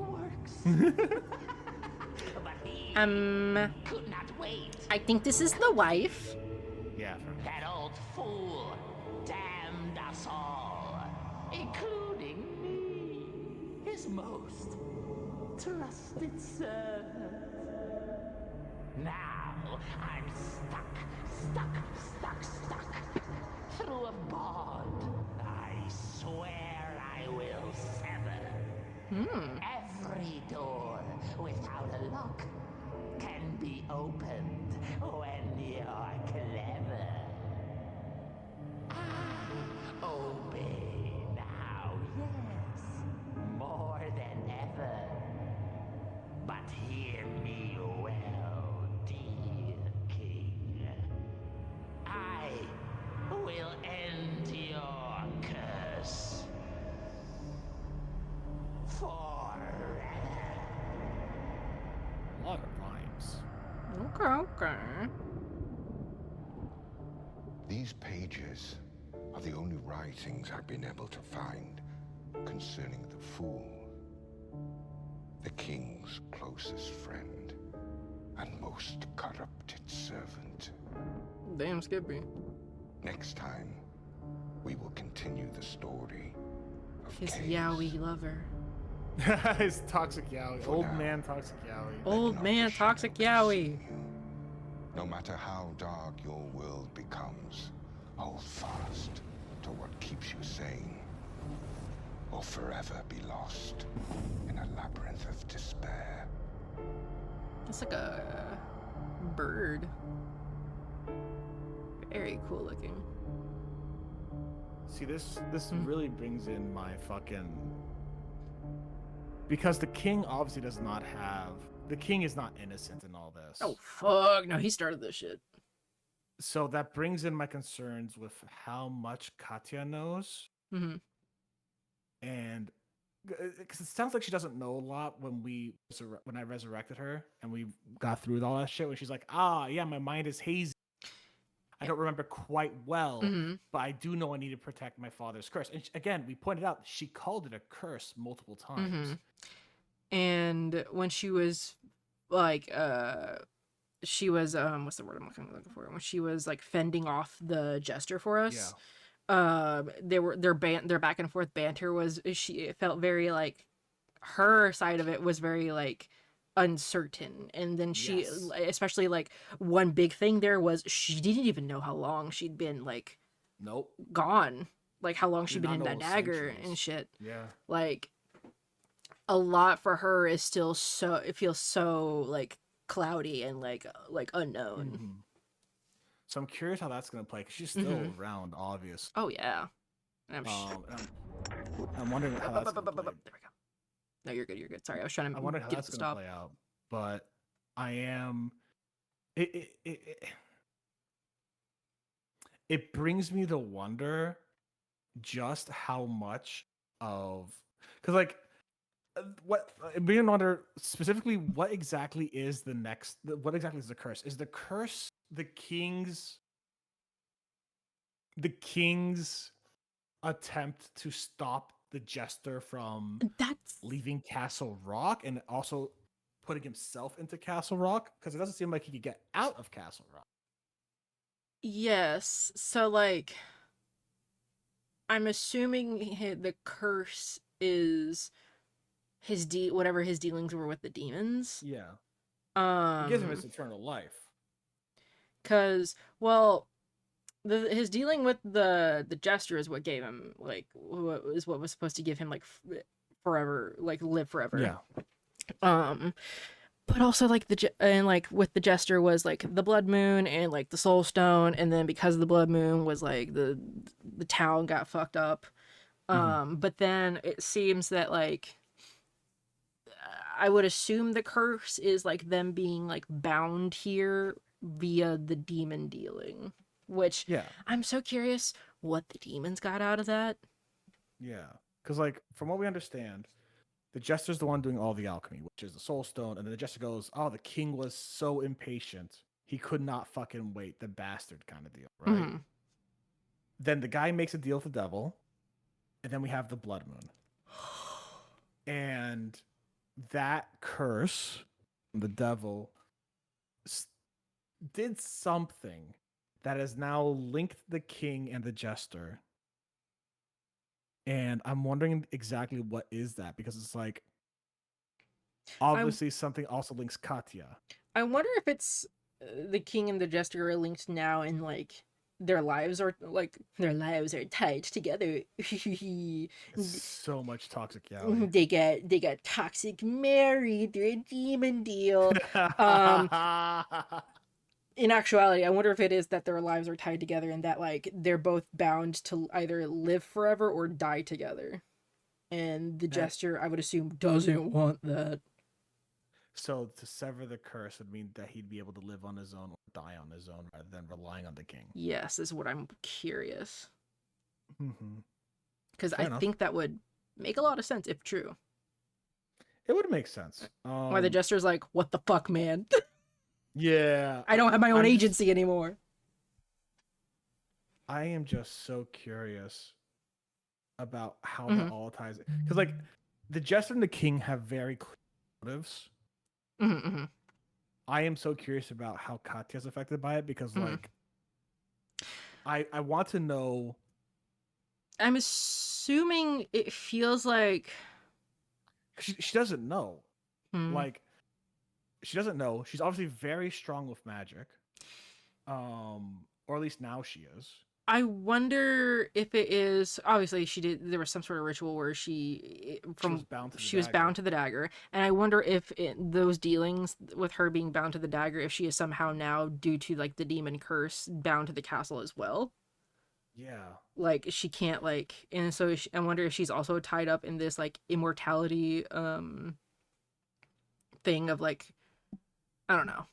I think this is the wife. Yeah. That old fool damned us all, including me, his most trusted servant. Now I'm stuck through a bond I swear I will sever. Every door without a lock can be opened when you're clever. Obey now, yes, more than ever. But hear me well, dear king. I will end your curse forever. A lot of rhymes. Okay. These pages are the only writings I've been able to find concerning the fool, the king's closest friend and most corrupted servant. Damn, Skippy. Next time, we will continue the story of His Kay's. yaoi lover. His toxic yaoi. For Old now. man toxic yaoi. Old Not man the shadow toxic consume yaoi. you. No matter how dark your world becomes, hold fast to what keeps you sane, or forever be lost in a labyrinth of despair. It's like a bird. Very cool looking. See, this really brings in my fucking... Because the king obviously does not have... The king is not innocent in all this. Oh fuck! No, he started this shit. So that brings in my concerns with how much Katya knows. Mm-hmm. And... Because it sounds like she doesn't know a lot when I resurrected her and we got through all that shit. When she's like, yeah, my mind is hazy. I don't remember quite well, but I do know I need to protect my father's curse. And again, we pointed out she called it a curse multiple times. And when she was like, she was what's the word I'm looking for? When she was like fending off the jester for us, their back and forth banter was it felt very like her side of it was very like uncertain, and then she especially like one big thing there was she didn't even know how long she'd been like gone, like how long she'd been in that dagger and shit. Like a lot for her is still so, it feels so like cloudy and like unknown. So I'm curious how that's gonna play, because she's still around, obviously. Oh yeah. And I'm wondering how that's gonna play. There we go. No, you're good. Sorry, I was trying to I wonder how get that's it to gonna stop. play out. But I am. It brings me to wonder just how much of, because like what being wonder specifically what exactly is the curse? Is the curse the king's attempt to stop the jester from That's leaving Castle Rock and also putting himself into Castle Rock? Because it doesn't seem like he could get out of Castle Rock. yes. So like, I'm assuming the curse is whatever his dealings were with the demons. Yeah. It gives him his eternal life. Because his dealing with the jester is what gave him like what was supposed to give him like forever, like live forever. Yeah. But also like and like with the jester was like the blood moon and like the soul stone, and then because of the blood moon was like the town got fucked up. But then it seems that like I would assume the curse is like them being like bound here via the demon dealing, which Yeah. I'm so curious what the demons got out of that. Yeah. Because, like, from what we understand, the jester's the one doing all the alchemy, which is the soul stone. And then the jester goes, oh, the king was so impatient. He could not fucking wait. The bastard kind of deal, right? Mm-hmm. Then the guy makes a deal with the devil. And then we have the blood moon. And that curse, the devil, did something that has now linked the king and the jester. And I'm wondering exactly what is that, because it's like obviously something also links Katya. I wonder if it's the king and the jester are linked now, and like their lives are tied together. So much toxicality. They got toxic married through a demon deal. In actuality, I wonder if it is that their lives are tied together and that like they're both bound to either live forever or die together. And the jester, I would assume, doesn't want that. So to sever the curse would mean that he'd be able to live on his own or die on his own rather than relying on the king. Yes, is what I'm curious. Because I think that would make a lot of sense if true. It would make sense. Why the jester's like, what the fuck, man? Yeah. I don't have my own agency anymore. I am just so curious about how that all ties in. Because, like, the jester and the king have very clear motives. I am so curious about how Katya's affected by it because, like, I want to know. I'm assuming it feels like She doesn't know. Like, she doesn't know. She's obviously very strong with magic. Or at least now she is. I wonder if it is obviously there was some sort of ritual where she was bound to the dagger, and I wonder if those dealings with her being bound to the dagger, if she is somehow now, due to like the demon curse, bound to the castle as well. Yeah. Like she can't like, and so I wonder if she's also tied up in this like immortality thing of like, I don't know.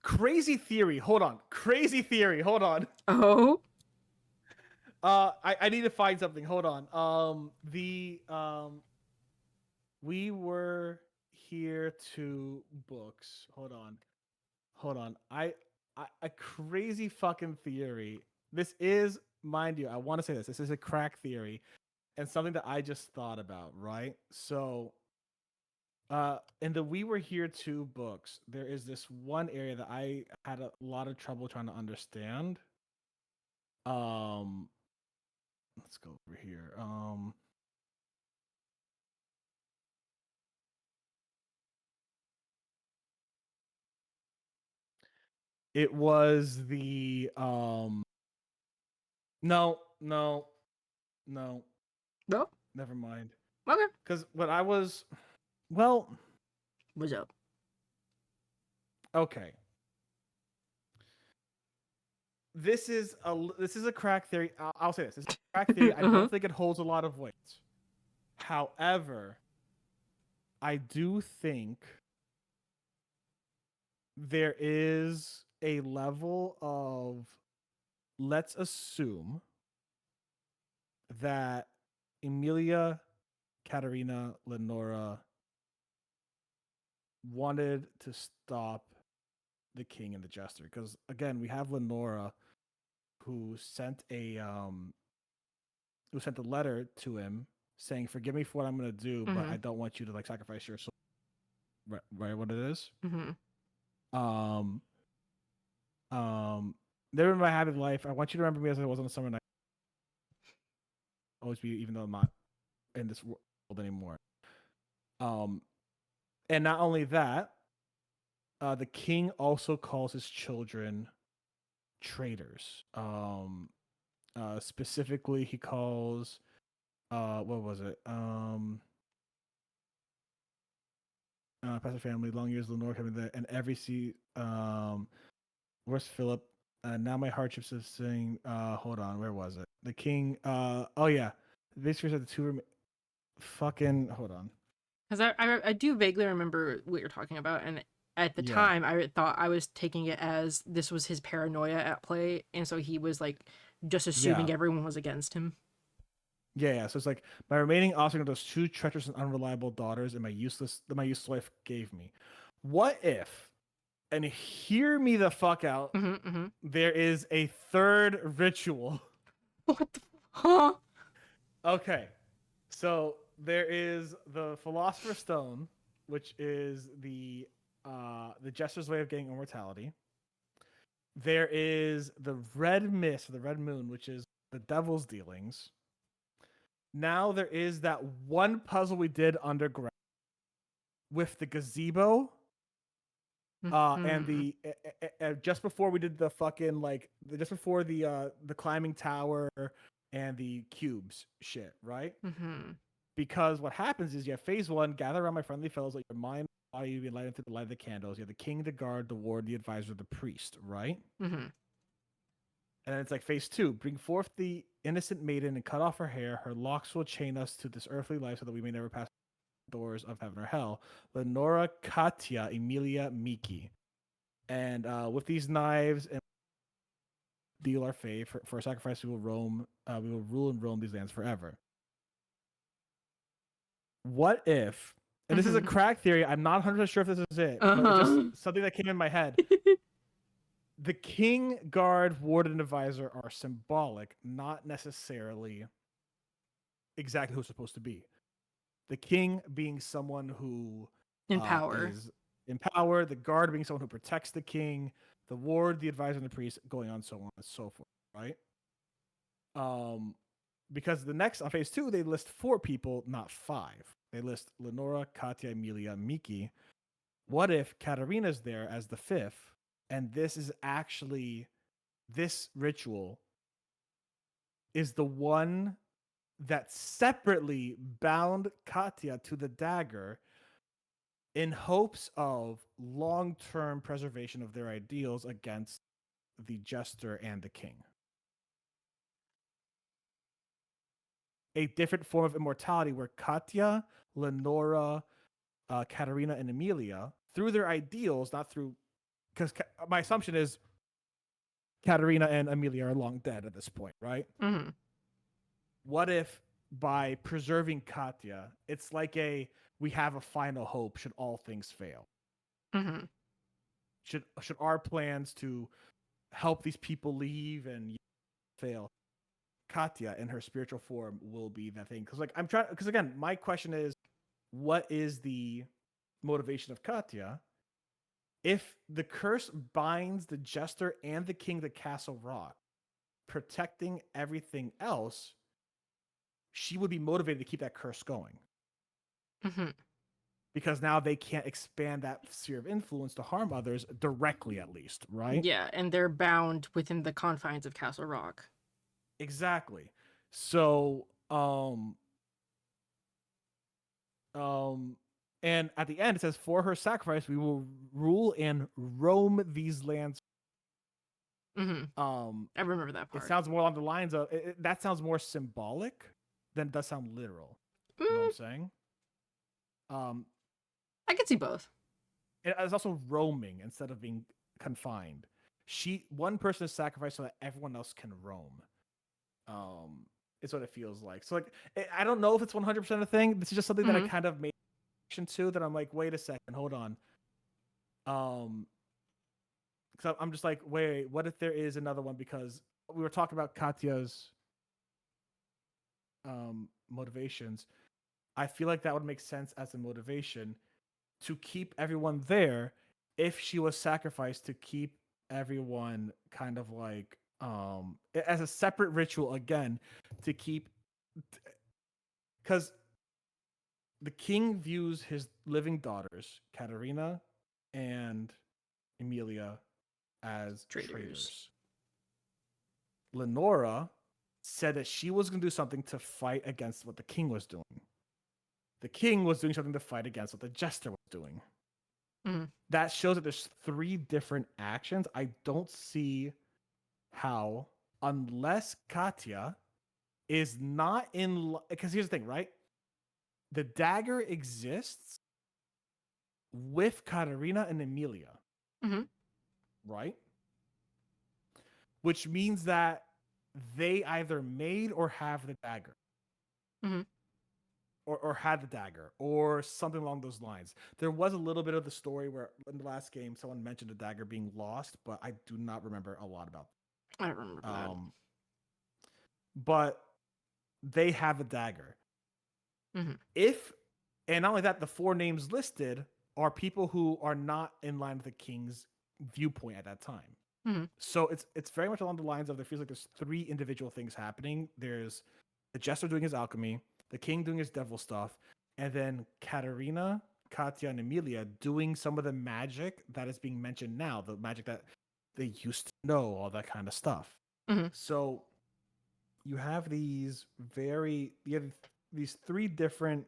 Crazy theory. Hold on. Oh. I need to find something. Hold on. We Were Here to books. Hold on. A crazy fucking theory. This is, mind you, I want to say this. This is a crack theory and something that I just thought about, right? So in the We Were Here to books, there is this one area that I had a lot of trouble trying to understand. Let's go over here. It was the no. Never mind. Okay. Because when I was, well, what's up? Okay. This is a crack theory. I'll say this. It's a crack theory. I don't think it holds a lot of weight. However, I do think there is a level of, let's assume that Emilia, Katerina, Lenora wanted to stop the king and the jester, because again we have Lenora who sent a letter to him saying, "Forgive me for what I'm gonna do, but I don't want you to like sacrifice your soul." Right, what it is. Um, Never in my habit life, I want you to remember me as I was on a summer night. Always be, even though I'm not in this world anymore. And not only that, the king also calls his children traitors. Specifically, he calls, what was it? Pastor family, long years, Lenore coming there, and every where's Philip? Now my hardships is saying, hold on, where was it? The king, oh yeah, basically said the two fucking, hold on. Because I do vaguely remember what you're talking about, and at the time I thought I was taking it as this was his paranoia at play, and so he was like just assuming everyone was against him. Yeah. So it's like my remaining offspring of those two treacherous and unreliable daughters, and my useless wife gave me. What if, and hear me the fuck out, there is a third ritual. What the huh? Okay, so there is the Philosopher's Stone, which is the Jester's way of getting immortality. There is the Red Mist, or the Red Moon, which is the Devil's dealings. Now there is that one puzzle we did underground with the gazebo, and the just before we did the fucking just before the climbing tower and the cubes shit, right? Because what happens is you have phase one, gather around my friendly fellows, like your mind, body, you be lighted through the light of the candles. You have the king, the guard, the ward, the advisor, the priest, right? And then it's like phase two, bring forth the innocent maiden and cut off her hair. Her locks will chain us to this earthly life so that we may never pass the doors of heaven or hell. Lenora, Katya, Emilia, Miki. And with these knives and deal our fate. For a sacrifice, we will rule and roam these lands forever. What if, and this is a crack theory, I'm not 100% sure if this is it, but it's just something that came in my head. The king, guard, ward, and advisor are symbolic, not necessarily exactly who it's supposed to be. The king being someone who in power, is in power. The guard being someone who protects the king. The ward, the advisor, and the priest, going on so on and so forth. Right? Because the next on phase two, they list 4 people, not 5. They list Lenora, Katya, Emilia, Miki. What if Katarina's there as the 5th? And this ritual is the one that separately bound Katya to the dagger in hopes of long-term preservation of their ideals against the jester and the king. A different form of immortality where Katya, Lenora, Katarina, and Emilia, through their ideals, not through... Because my assumption is Katarina and Emilia are long dead at this point, right? What if by preserving Katya, it's like we have a final hope should all things fail? Should our plans to help these people leave and fail, Katya in her spiritual form will be that thing. Because again, my question is, what is the motivation of Katya? If the curse binds the jester and the king to Castle Rock, protecting everything else, she would be motivated to keep that curse going. Because now they can't expand that sphere of influence to harm others directly, at least, right? Yeah, and they're bound within the confines of Castle Rock. Exactly. So, and at the end it says, for her sacrifice, we will rule and roam these lands. I remember that part. It sounds more along the lines of, that sounds more symbolic than it does sound literal. You know what I'm saying? I could see both. It's also roaming instead of being confined. One person is sacrificed so that everyone else can roam. It's what it feels like. So I don't know if it's 100% a thing. This is just something that I kind of made to that I'm like, wait a second, hold on. So I'm just like, wait, what if there is another one? Because we were talking about Katya's motivations. I feel like that would make sense as a motivation to keep everyone there if she was sacrificed to keep everyone kind of like as a separate ritual again to keep, because the king views his living daughters, Katerina and Emilia, as traitors. Lenora said that she was going to do something to fight against what the king was doing. The king was doing something to fight against what the jester was doing. Mm-hmm. That shows that there's 3 different actions. I don't see how, unless Katya is not in, because here's the thing, right? The dagger exists with Katerina and Emilia, Mm-hmm. right? Which means that they either made or have the dagger. Mm-hmm. Or had the dagger, or something along those lines. There was a little bit of the story where in the last game someone mentioned the dagger being lost, but I do not remember a lot about I don't remember that. But they have a dagger. Mm-hmm. And not only that, the 4 names listed are people who are not in line with the king's viewpoint at that time. Mm-hmm. So it's very much along the lines of, there feels like there's 3 individual things happening. There's the jester doing his alchemy, the king doing his devil stuff, and then Katerina, Katya, and Emilia doing some of the magic that is being mentioned now, the magic that they used to know, all that kind of stuff. Mm-hmm. So you have these 3 different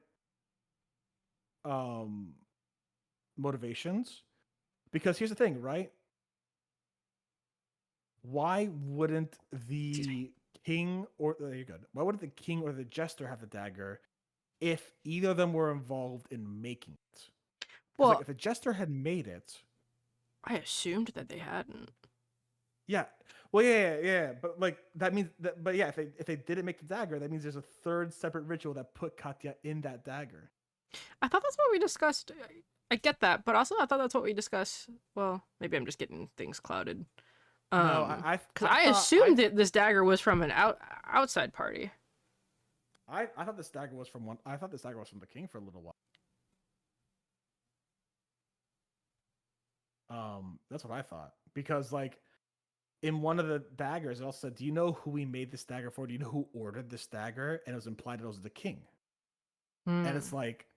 motivations. Because here's the thing, right? Why wouldn't the king or you're good. Why wouldn't the king or the jester have the dagger if either of them were involved in making it? Well, like, if the jester had made it, I assumed that they hadn't. Yeah. Well, yeah. But like that means that. But yeah, if they didn't make the dagger, that means there's a 3rd separate ritual that put Katya in that dagger. I thought that's what we discussed. I get that, but also I thought that's what we discussed. Well, maybe I'm just getting things clouded. No, because I assumed that this dagger was from an outside party. I thought this dagger was from one. I thought this dagger was from the king for a little while. That's what I thought, because like in one of the daggers, it also said, "Do you know who we made this dagger for? Do you know who ordered this dagger?" And it was implied that it was the king. And it's like,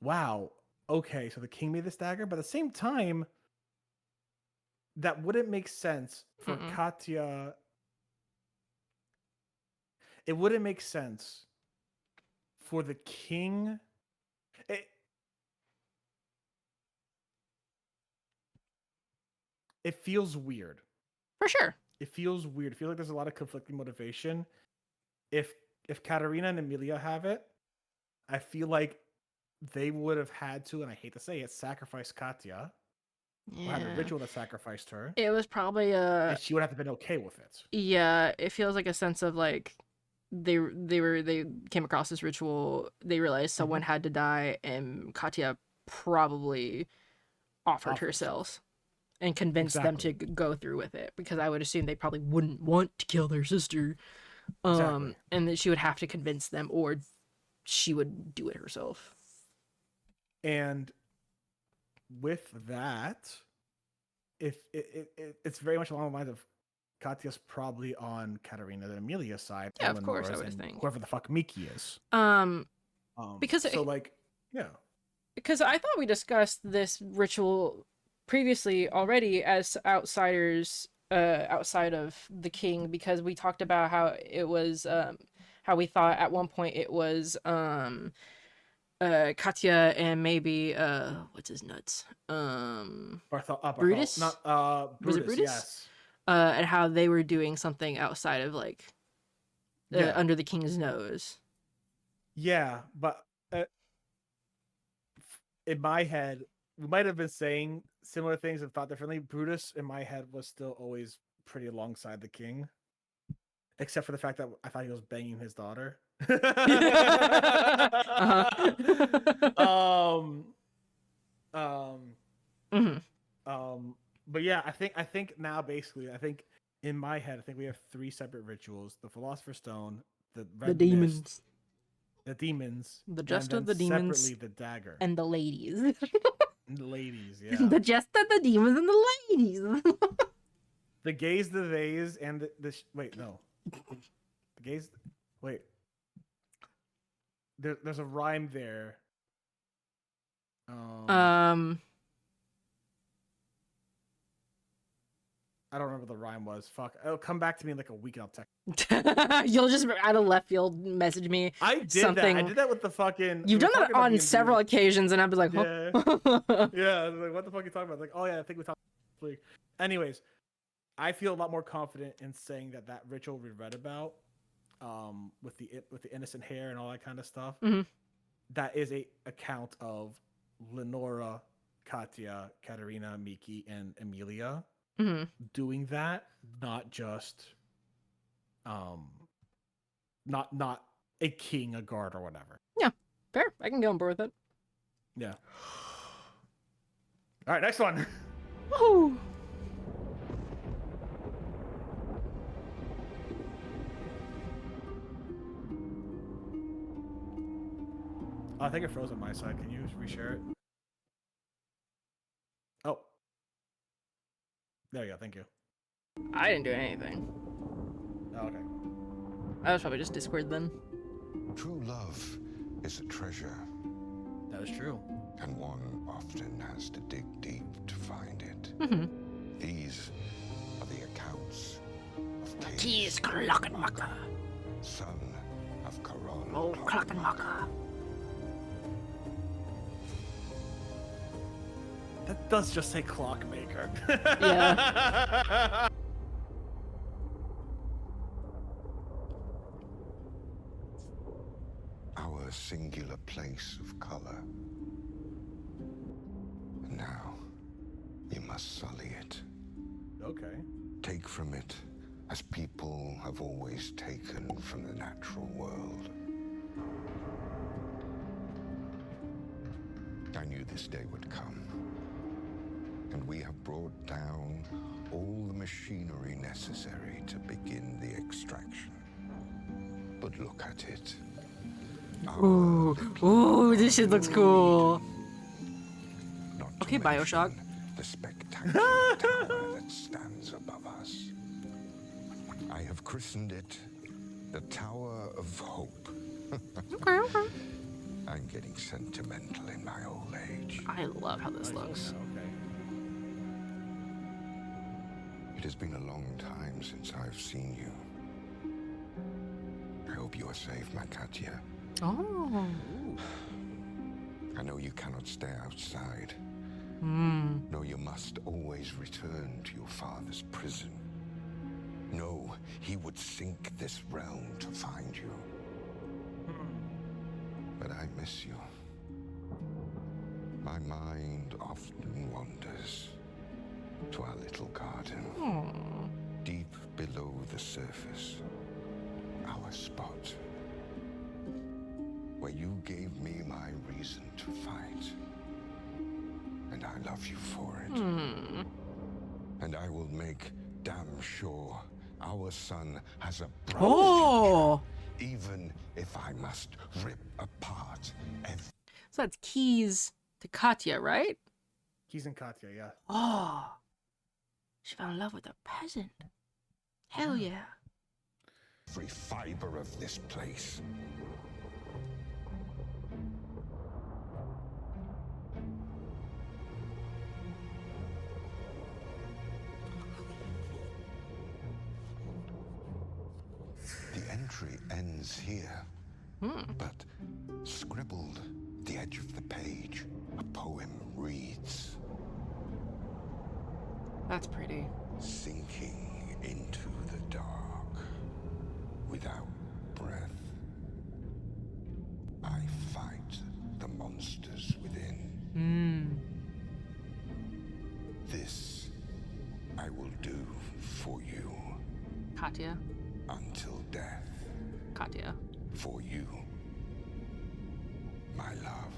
wow, okay, so the king made this dagger, but at the same time, that wouldn't make sense for Katya. It wouldn't make sense for the king. It feels weird. For sure. It feels weird. I feel like there's a lot of conflicting motivation. If Katerina and Emilia have it, I feel like they would have had to, and I hate to say it, sacrifice Katya. Yeah. Or had a ritual that sacrificed her. It was probably and she would have to been okay with it. Yeah, it feels like a sense of like they came across this ritual, they realized someone had to die, and Katya probably offered herself and convinced them to go through with it, because I would assume they probably wouldn't want to kill their sister. And that she would have to convince them, or she would do it herself. And with that, if it's very much along the lines of Katya's probably on Katerina and Emilia's side. Yeah, of course, I would think. Whoever the fuck Miki is. Because so like, yeah. Because I thought we discussed this ritual previously already as outsiders, outside of the king, because we talked about how it was, how we thought at one point it was, Katya and maybe what's his nuts? Brutus? Not Brutus, was it Brutus? Yes. And how they were doing something outside of like under the king's nose. Yeah, but in my head, we might have been saying similar things and thought differently. Brutus, in my head, was still always pretty alongside the king, except for the fact that I thought he was banging his daughter. But yeah, I think now basically, I think in my head, I think we have 3 separate rituals: the Philosopher's Stone, the Red demons. Mist, the demons, The and Jest then of the Demons, separately the dagger. and the ladies. And the ladies, yeah. The Jest of the Demons and the ladies. The gays, the theys, and wait, no. The gays, wait. There's a rhyme there. I don't remember what the rhyme was. Fuck. It'll come back to me in like a week and I'll text. You'll just out of left field message me. I did something. that. I did that with the fucking. You've done that on several occasions, and I'd be like, huh? Yeah. I was like, what the fuck are you talking about? Like, oh yeah, I think we talked. Anyways, I feel a lot more confident in saying that ritual we read about, with the innocent hair and all that kind of stuff. Mm-hmm. That is a account of Lenora, Katya, Katerina, Miki, and Emilia. Mm-hmm. Doing that, not just not a king, a guard, or whatever. Yeah, fair. I can get on board with it. Yeah. All right, next one. Woohoo! Oh, I think it froze on my side. Can you reshare it? Oh. There you go. Thank you. I didn't do anything. Oh, okay. I was probably just Discord then. True love is a treasure, That is true. and one often has to dig deep to find it. Mm-hmm. These are the accounts of Keys Clockenmacher. son of Carol. Oh, Clockenmacher. That does just say clockmaker. Yeah. Our singular place of color. And now, you must sully it. Okay. Take from it as people have always taken from the natural world. I knew this day would come. And we have brought down all the machinery necessary to begin the extraction. But look at it. Ooh, this shit looks cool. Not Okay, to Bioshock. mention the spectacular tower that stands above us. I have christened it the Tower of Hope. Okay. I'm getting sentimental in my old age. I love how this looks. Okay. It has been a long time since I've seen you. I hope you are safe, my Katya. Oh. I know you cannot stay outside. No, you must always return to your father's prison. No, he would sink this realm to find you. But I miss you. My mind often wanders to our little garden. Deep below the surface. Our spot. Where you gave me my reason to fight. And I love you for it. And I will make damn sure our son has a bright Oh. future, even if I must rip apart every... So that's keys to Katya, right? Keys and Katya, yeah. Oh. She fell in love with a peasant. Hell yeah. every fiber of this place. The entry ends here, but scribbled the edge of the page, a poem reads. That's pretty. Sinking into the dark, without breath, I fight the monsters within. This I will do for you Katya. until death. Katya. For you, my love,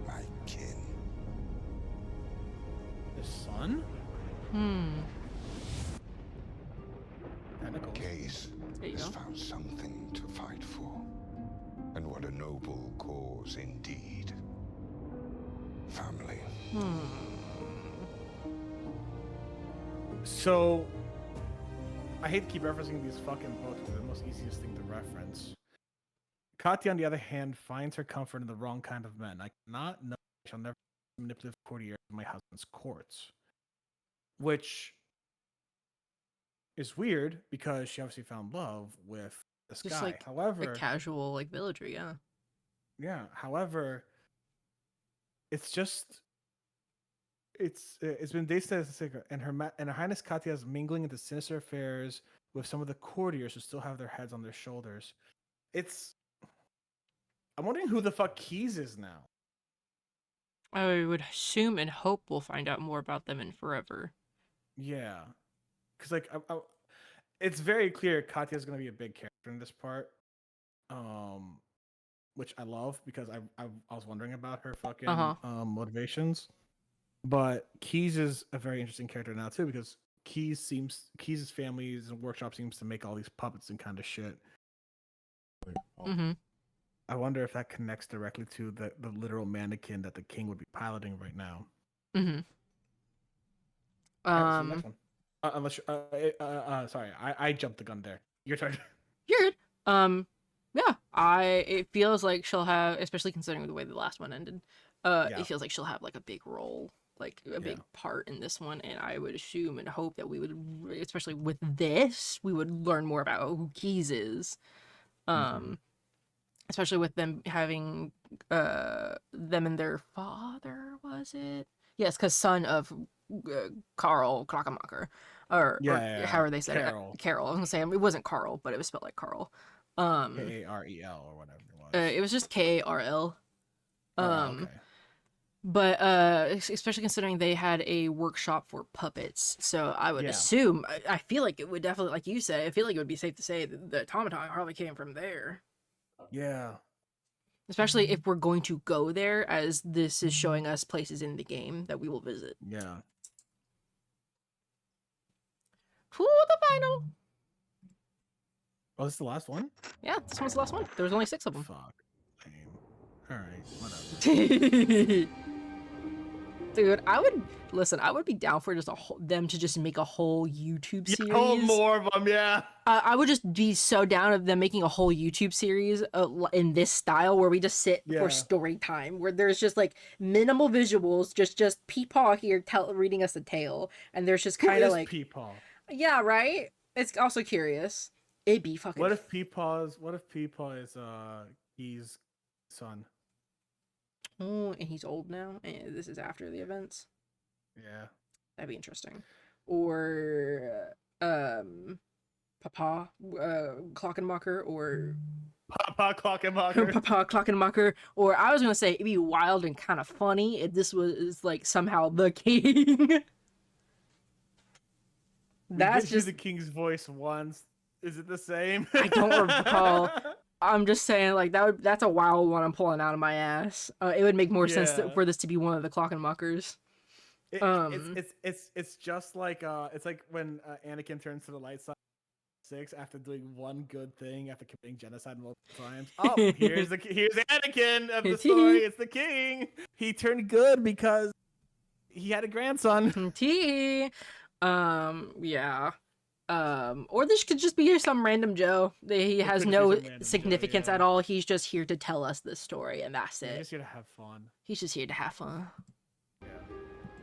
my kin. son? Tentacles. Case There you has go. found something to fight for. And what a noble cause indeed. Family. So, I hate to keep referencing these fucking books, but they're the most easiest thing to reference. Katya, on the other hand, finds her comfort in the wrong kind of men. I cannot know I shall never be a manipulative courtier in my husband's courts. Which is weird because she obviously found love with this Just guy. like However, a casual like villager, yeah. yeah. However, it's just it's been days as a secret, and Her Highness Katya is mingling into sinister affairs with some of the courtiers who still have their heads on their shoulders. I'm wondering who the fuck Keys is now. I would assume and hope we'll find out more about them in Forever. Yeah, because like it's very clear Katya is going to be a big character in this part, which I love because I was wondering about her fucking motivations. But Keys is a very interesting character now too because Keys' family's workshop seems to make all these puppets and kind of shit. Mm-hmm. I wonder if that connects directly to the literal mannequin that the king would be piloting right now. Mm-hmm. Alright, let's do the next one. Unless sorry, I jumped the gun there. Your turn. You're good. Yeah, it feels like she'll have, especially considering the way the last one ended. It feels like she'll have like a big role, like a big part in this one, and I would assume and hope that we would, especially with this, we would learn more about who Keys is. Especially with them having them and their father, was it? Yes, because son of Carl Klockenmacher, or however they said Carol. it. Carol. I was gonna say it wasn't Carl, but it was spelled like Carl. Karel or whatever it was. It was just Karl. Okay. But especially considering they had a workshop for puppets, so I would assume. I feel like it would definitely, like you said, I feel like it would be safe to say that the automaton probably came from there. Yeah. Especially if we're going to go there, as this is showing us places in the game that we will visit. Yeah. Who the final? Oh, this is the last one? Yeah, this one's the last one. There was only 6 of them. Fuck. Lame. Alright, whatever. Dude, I would be down for just them to just make a whole YouTube series. Oh, more of them, yeah. I would just be so down of them making a whole YouTube series in this style where we just sit for story time, where there's just like minimal visuals, just peepaw here reading us a tale, and there's just kind of like peepaw. Yeah, right. It's also curious. It'd be fucking. What if peepaw is Keys' son? Oh, and he's old now, and this is after the events. Yeah, that'd be interesting. Or Papa Klockenmacher, or Papa Klockenmacher. Papa Klockenmacher. Or I was gonna say it'd be wild and kind of funny if this was like somehow the king. That's just the king's voice once. Is it the same? I don't recall. I'm just saying, like that's a wild one I'm pulling out of my ass. It would make more sense for this to be one of the Klockenmachers. It's just like it's like when Anakin turns to the light side 6 after doing one good thing after committing genocide multiple times. Oh, here's Anakin of the story. It's the king. He turned good because he had a grandson. Yeah. Or this could just be some random Joe. He has no significance at all. He's just here to tell us this story, and that's it. He's just here to have fun. He's just here to have fun. Yeah.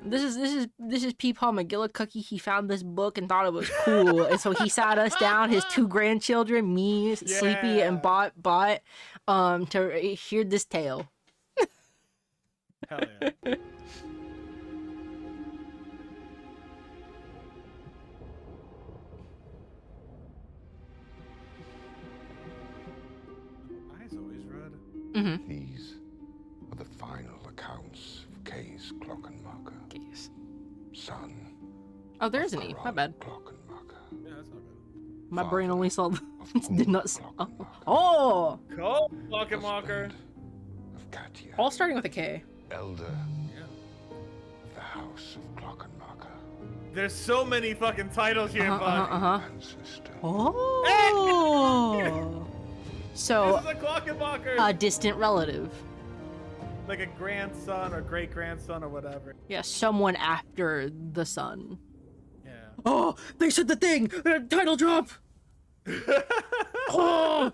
This is Peepaw McGillicuddy. He found this book and thought it was cool, and so he sat us down, his 2 grandchildren, me, Sleepy, and Bot, to hear this tale. Hell yeah. Mm-hmm. These are the final accounts of Kay's Klockenmacher. Keys. Son. Oh, there isn't he. My bad. Yeah, that's not good. My brain only saw did not see. Oh! Cool. Klockenmacher. Of Katya. All starting with a K. Elder. Yeah. Of the House of Klockenmacher. There's so many fucking titles here, bud. Ancestor. Oh. So, This is a Clockenbacher. a distant relative. Like a grandson or great grandson or whatever. Yeah, someone after the son. Yeah. Oh, they said the thing! Title drop! Oh!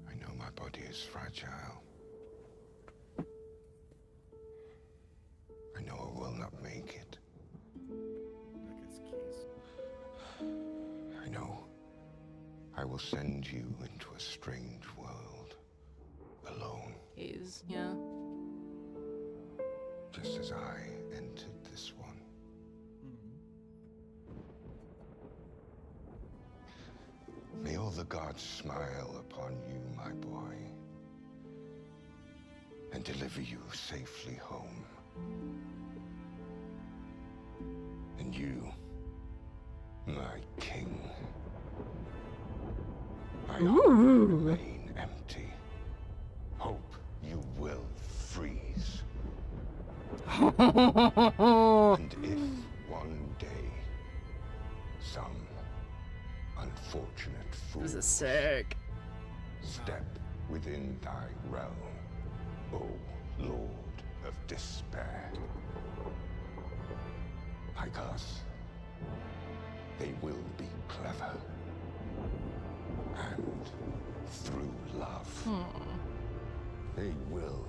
I know my body is fragile. I know I will not make it. Like it's keys. I know I will send you into a strange world, alone, Yeah. just as I entered this one. May all the gods smile upon you, my boy, and deliver you safely home. And you, my king, my heart will remain empty. Hope you will freeze. And if one day some unfortunate fool This is sick. step within thy realm, O Lord of Despair, like us, they will be clever. And through love, they will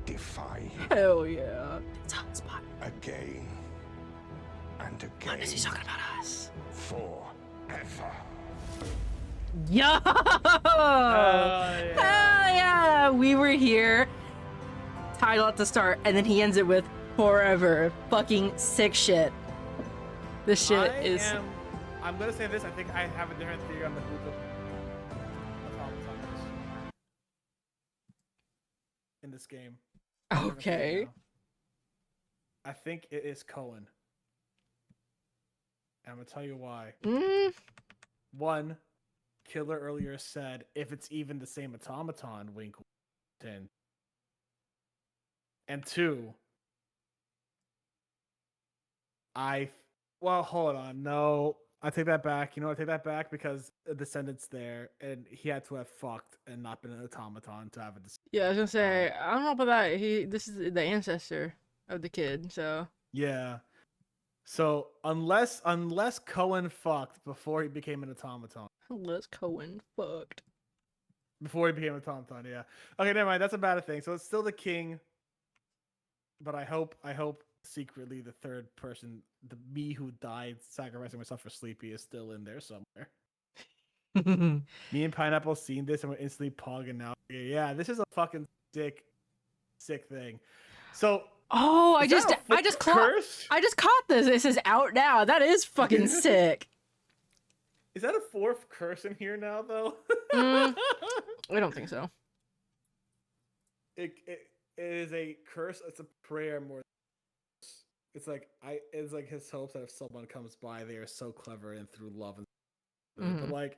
defy you Hell yeah. It's hot spot. again and again. What is he talking about us? Forever. Yeah! Hell yeah! We were here. Title at the start, and then he ends it with forever. Fucking sick shit. This shit is. I'm gonna say this. I think I have a different theory on the who the automaton is in this game. Okay. I think it is Cohen. And I'm gonna tell you why. One, Killer earlier said, if it's even the same automaton, wink, 10. And two, well, hold on. No, I take that back. You know, I take that back because a descendant's there, and he had to have fucked and not been an automaton to have a descendant. Yeah, I was gonna say, I don't know about that. This is the ancestor of the kid, so. Yeah. So unless Cohen fucked before he became an automaton. Unless Cohen fucked. Before he became an automaton, yeah. Okay, never mind. That's a bad thing. So it's still the king. But I hope secretly the third person, the me who died sacrificing myself for Sleepy, is still in there somewhere. Me and Pineapple seen this and we're instantly pogging out. Yeah, this is a fucking sick thing. So Oh, I just caught this. This is out now. That is fucking sick. Is that a fourth curse in here now though? I don't think so. It is a curse. It's a prayer more. It's like his hopes that if someone comes by, they are so clever and through love and. But like,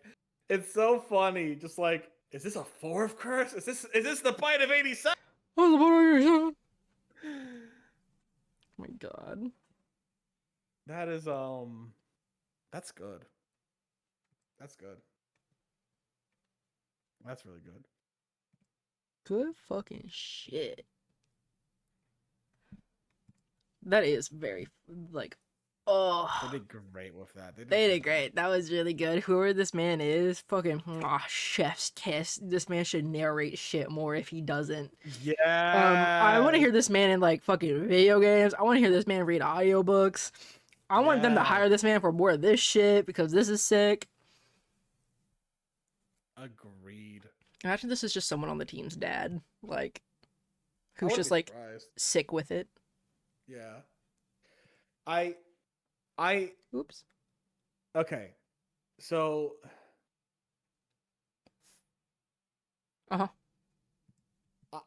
it's so funny. Just like, is this a fourth curse? Is this the bite of 87? Oh my god. That is that's good. That's good. That's really good. Good fucking shit. That is very, like, oh. They did great with that. They did great. That was really good. Whoever this man is, fucking chef's kiss. This man should narrate shit more if he doesn't. Yeah. I want to hear this man in, like, fucking video games. I want to hear this man read audiobooks. I want them to hire this man for more of this shit because this is sick. Agreed. Imagine this is just someone on the team's dad, like, who's just like sick with it. Yeah. I. Oops. Okay. So.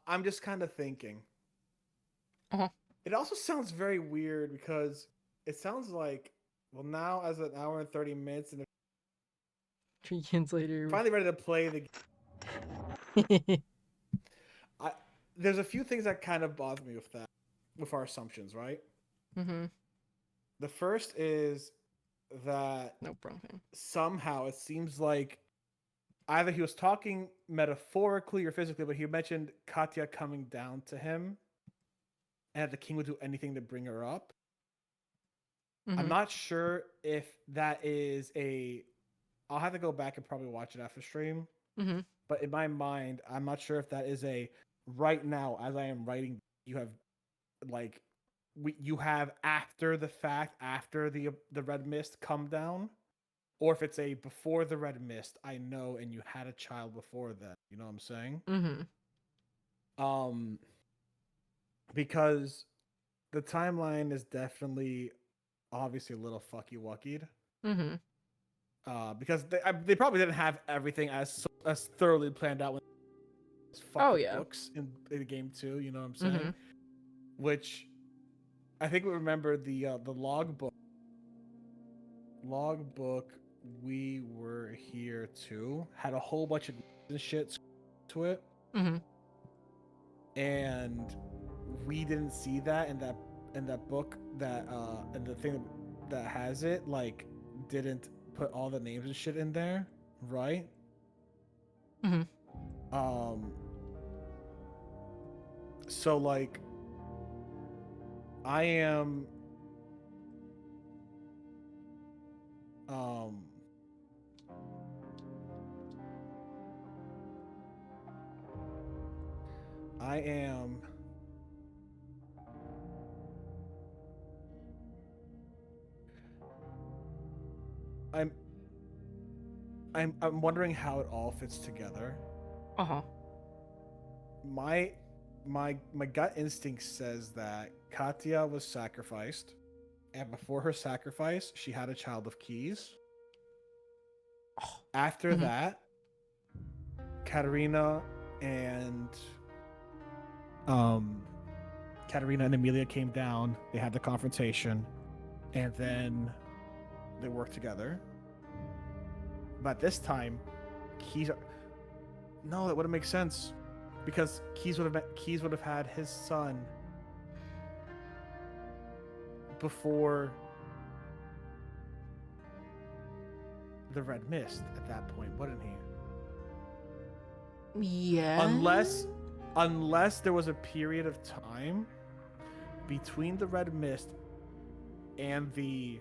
I'm just kind of thinking. It also sounds very weird because it sounds like, well, now as an hour and 30 minutes and 3 years later, finally ready to play the game. There's a few things that kind of bother me with that, with our assumptions, right? The first is that No wrong thing. somehow it seems like either he was talking metaphorically or physically, but he mentioned Katya coming down to him, and the king would do anything to bring her up. Mm-hmm. I'm not sure if that is a. I'll have to go back and probably watch it after stream. Mm-hmm. But in my mind, I'm not sure if that is a. Right now, as I am writing, you have, like, you have after the fact, after the red mist come down, or if it's a before the red mist. I know, and you had a child before that. You know what I'm saying? Mm-hmm. Because the timeline is definitely obviously a little fucky wuckied. Mm-hmm. Because they probably didn't have everything as thoroughly planned out when fucking books in the game too. You know what I'm saying? Mm-hmm. Which I think we remember the logbook. Logbook. We Were Here too had a whole bunch of shit to it. Mm-hmm. And we didn't see that in that book that and the thing that has it, like, didn't put all the names and shit in there, right? Mm-hmm. So, like, I am I'm wondering how it all fits together. Uh-huh. My gut instinct says that Katya was sacrificed, and before her sacrifice, she had a child of Keys. After Mm-hmm. that, Katerina and Amelia came down. They had the confrontation, and then they worked together. But this time, Keys. No, that wouldn't make sense, because Keys would have had his son before the red mist at that point, wouldn't he? Yeah. Unless there was a period of time between the red mist and the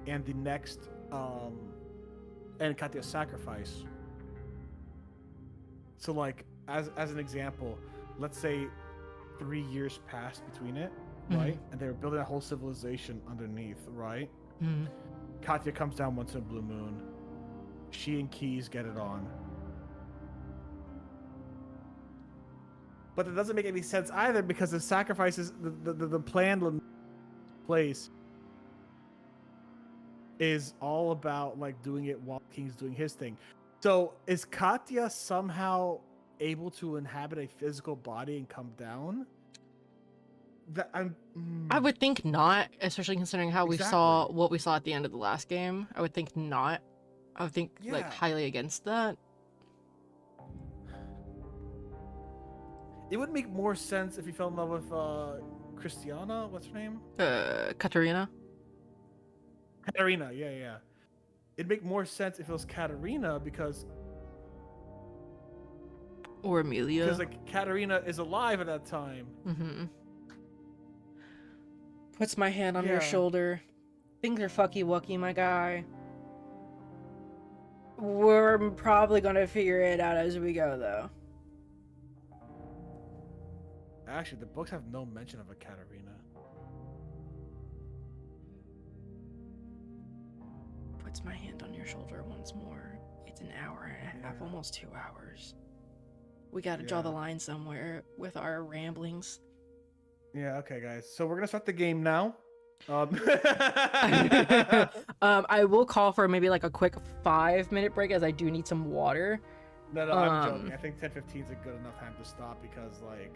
next and Katya's sacrifice. So, like, as an example, let's say 3 years passed between it, right? Mm-hmm. And they were building a whole civilization underneath, right? Mm-hmm. Katya comes down once in a blue moon. She and Keys get it on. But it doesn't make any sense either, because the sacrifices, the planned place is all about, like, doing it while King's doing his thing. So is Katya somehow able to inhabit a physical body and come down? I would think not, especially considering how we saw what we saw at the end of the last game. I would think not. I would think like highly against that. It would make more sense if he fell in love with Christiana. What's her name? Katerina. Katerina, yeah. It'd make more sense if it was Katerina, because or Amelia. Because, like, Katerina is alive at that time. Mm-hmm. Puts my hand on your shoulder. Things are fucky wucky, my guy. We're probably gonna figure it out as we go, though. Actually, the books have no mention of a Katerina. Puts my hand on your shoulder once more. It's an hour and a half, almost 2 hours. We gotta draw the line somewhere with our ramblings. Yeah, okay, guys. So we're gonna start the game now. I will call for maybe like a quick 5-minute break, as I do need some water. No, I'm joking. I think 10:15 is a good enough time to stop, because, like,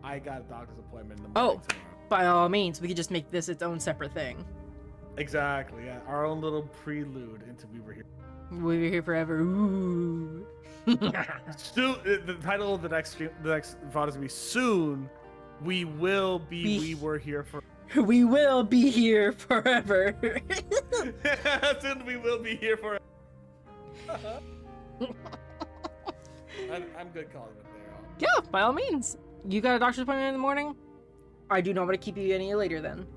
I got a doctor's appointment in the morning tomorrow. By all means, we could just make this its own separate thing. Exactly, yeah. Our own little prelude into We Were Here. We Were Here Forever. Ooh. Soon, the title of the next VOD is gonna be Soon We Will Be We Were Here for. We will be here forever. Soon we will be here for. I'm good calling it there. Yeah, by all means. You got a doctor's appointment in the morning? I do not want to keep you any later then.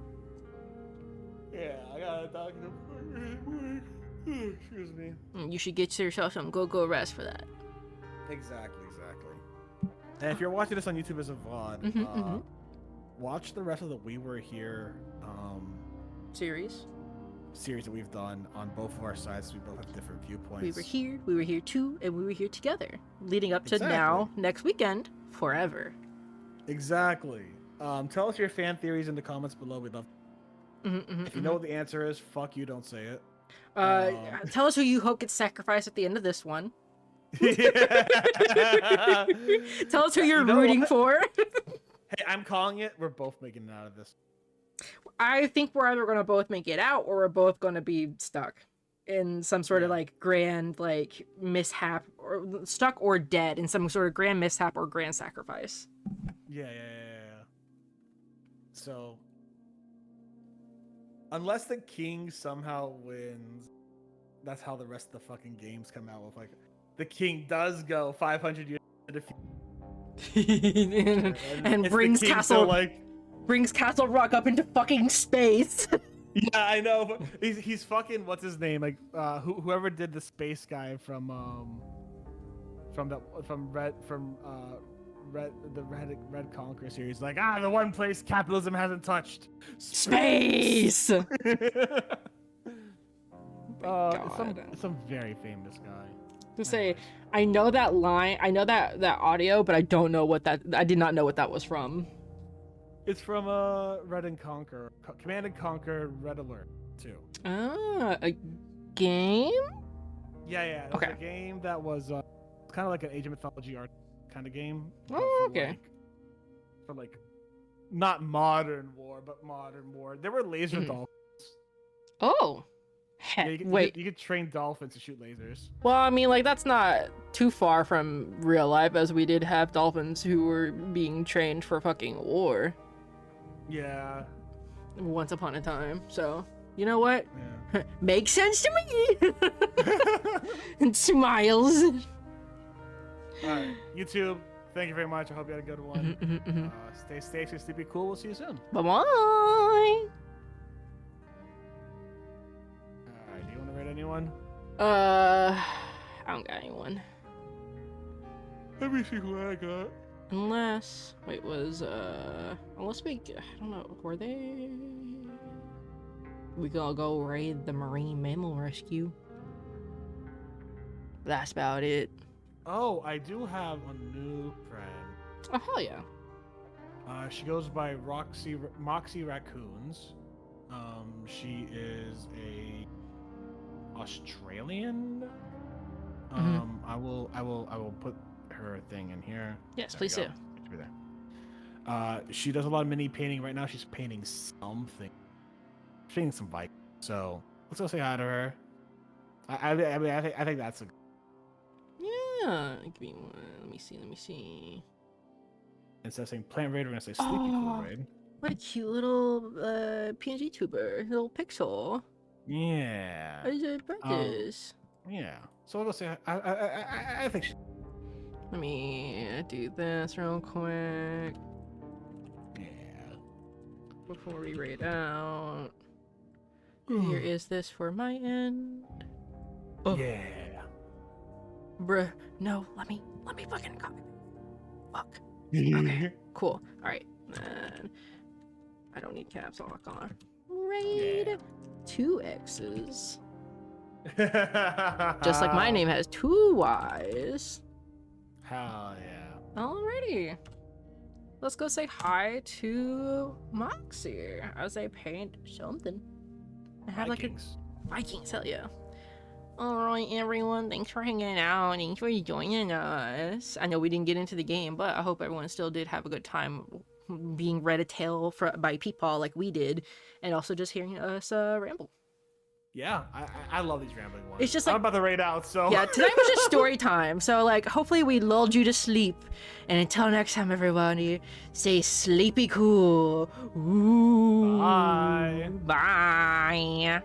Yeah, I got a doctor's appointment. Excuse me. You should get yourself some go rest for that. Exactly. And if you're watching this on YouTube as a VOD, watch the rest of the We Were Here Series that we've done on both of our sides. We both have different viewpoints. We were here too, and we were here together, leading up to now, next weekend, forever. Exactly. Tell us your fan theories in the comments below. We'd love. If you know what the answer is, fuck you, don't say it. Tell us who you hope gets sacrificed at the end of this one. Tell us who you're rooting for. Hey, I'm calling it. We're both making it out of this. I think we're either going to both make it out or we're both going to be stuck in some sort of like grand like mishap, or stuck or dead in some sort of grand mishap or grand sacrifice. Yeah. So unless the king somehow wins, that's how the rest of the fucking games come out with, like, the king does go 500 years to defeat and brings Castle Rock up into fucking space. Yeah, I know. But he's fucking, what's his name? Like whoever did the space guy from Red Conquer series, like, the one place capitalism hasn't touched, space. Some very famous guy. To say, I know that line, I know that audio, but I don't know what that. I did not know what that was from. It's from Red and Conquer, Command and Conquer, Red Alert 2. A game? Yeah. It was a game that was kind of like an Age of Mythology art kind of game. Oh, okay. For like, not modern war, but modern war. There were laser dolphins. Oh. Yeah, you could train dolphins to shoot lasers. Well, I mean, like, that's not too far from real life, as we did have dolphins who were being trained for fucking war. Yeah. Once upon a time. So, you know what? Yeah. Makes sense to me. And smiles. Alright, YouTube, thank you very much. I hope you had a good one. Stay safe, stay sleepy cool. We'll see you soon. Bye-bye. Do you want to rate anyone? I don't got anyone. Let me see who I got. Unless we, I don't know, were they? We gonna go raid the Marine Mammal Rescue. That's about it. Oh, I do have a new friend. Oh, hell yeah. She goes by Moxie Raccoons. She is a Australian. I will put her thing in here. Yes, There please we do. go. It should be there. She does a lot of mini painting right now. She's painting something. She's painting some Vikings. So let's go say hi to her. I think that's a. Yeah, give me one. Let me see. Instead of saying Plant Raid, we're gonna say Sleepy Cool Raid. What a cute little PNG tuber, little pixel. Yeah. What is it practice? Yeah. So I'll go say I think she. Let me do this real quick Yeah. before we raid out. Here is this for my end. Oh. Yeah. Bruh, no, let me fucking copy. Fuck. Okay, cool. Alright. I don't need caps lock on. Raid 2 X's. Just like my name has 2 Y's. Hell yeah. Alrighty. Let's go say hi to Moxie as I paint something. I have Vikings. like a Vikings, hell yeah. Alright everyone, thanks for hanging out, thanks for joining us. I know we didn't get into the game, but I hope everyone still did have a good time being read a tale by peepaw like we did, and also just hearing us ramble. Yeah, I love these rambling ones. It's just I'm like- about to raid out, so Yeah, tonight was just story time. So like, hopefully we lulled you to sleep. And until next time, everybody, stay sleepy cool. Ooh. Bye. Bye.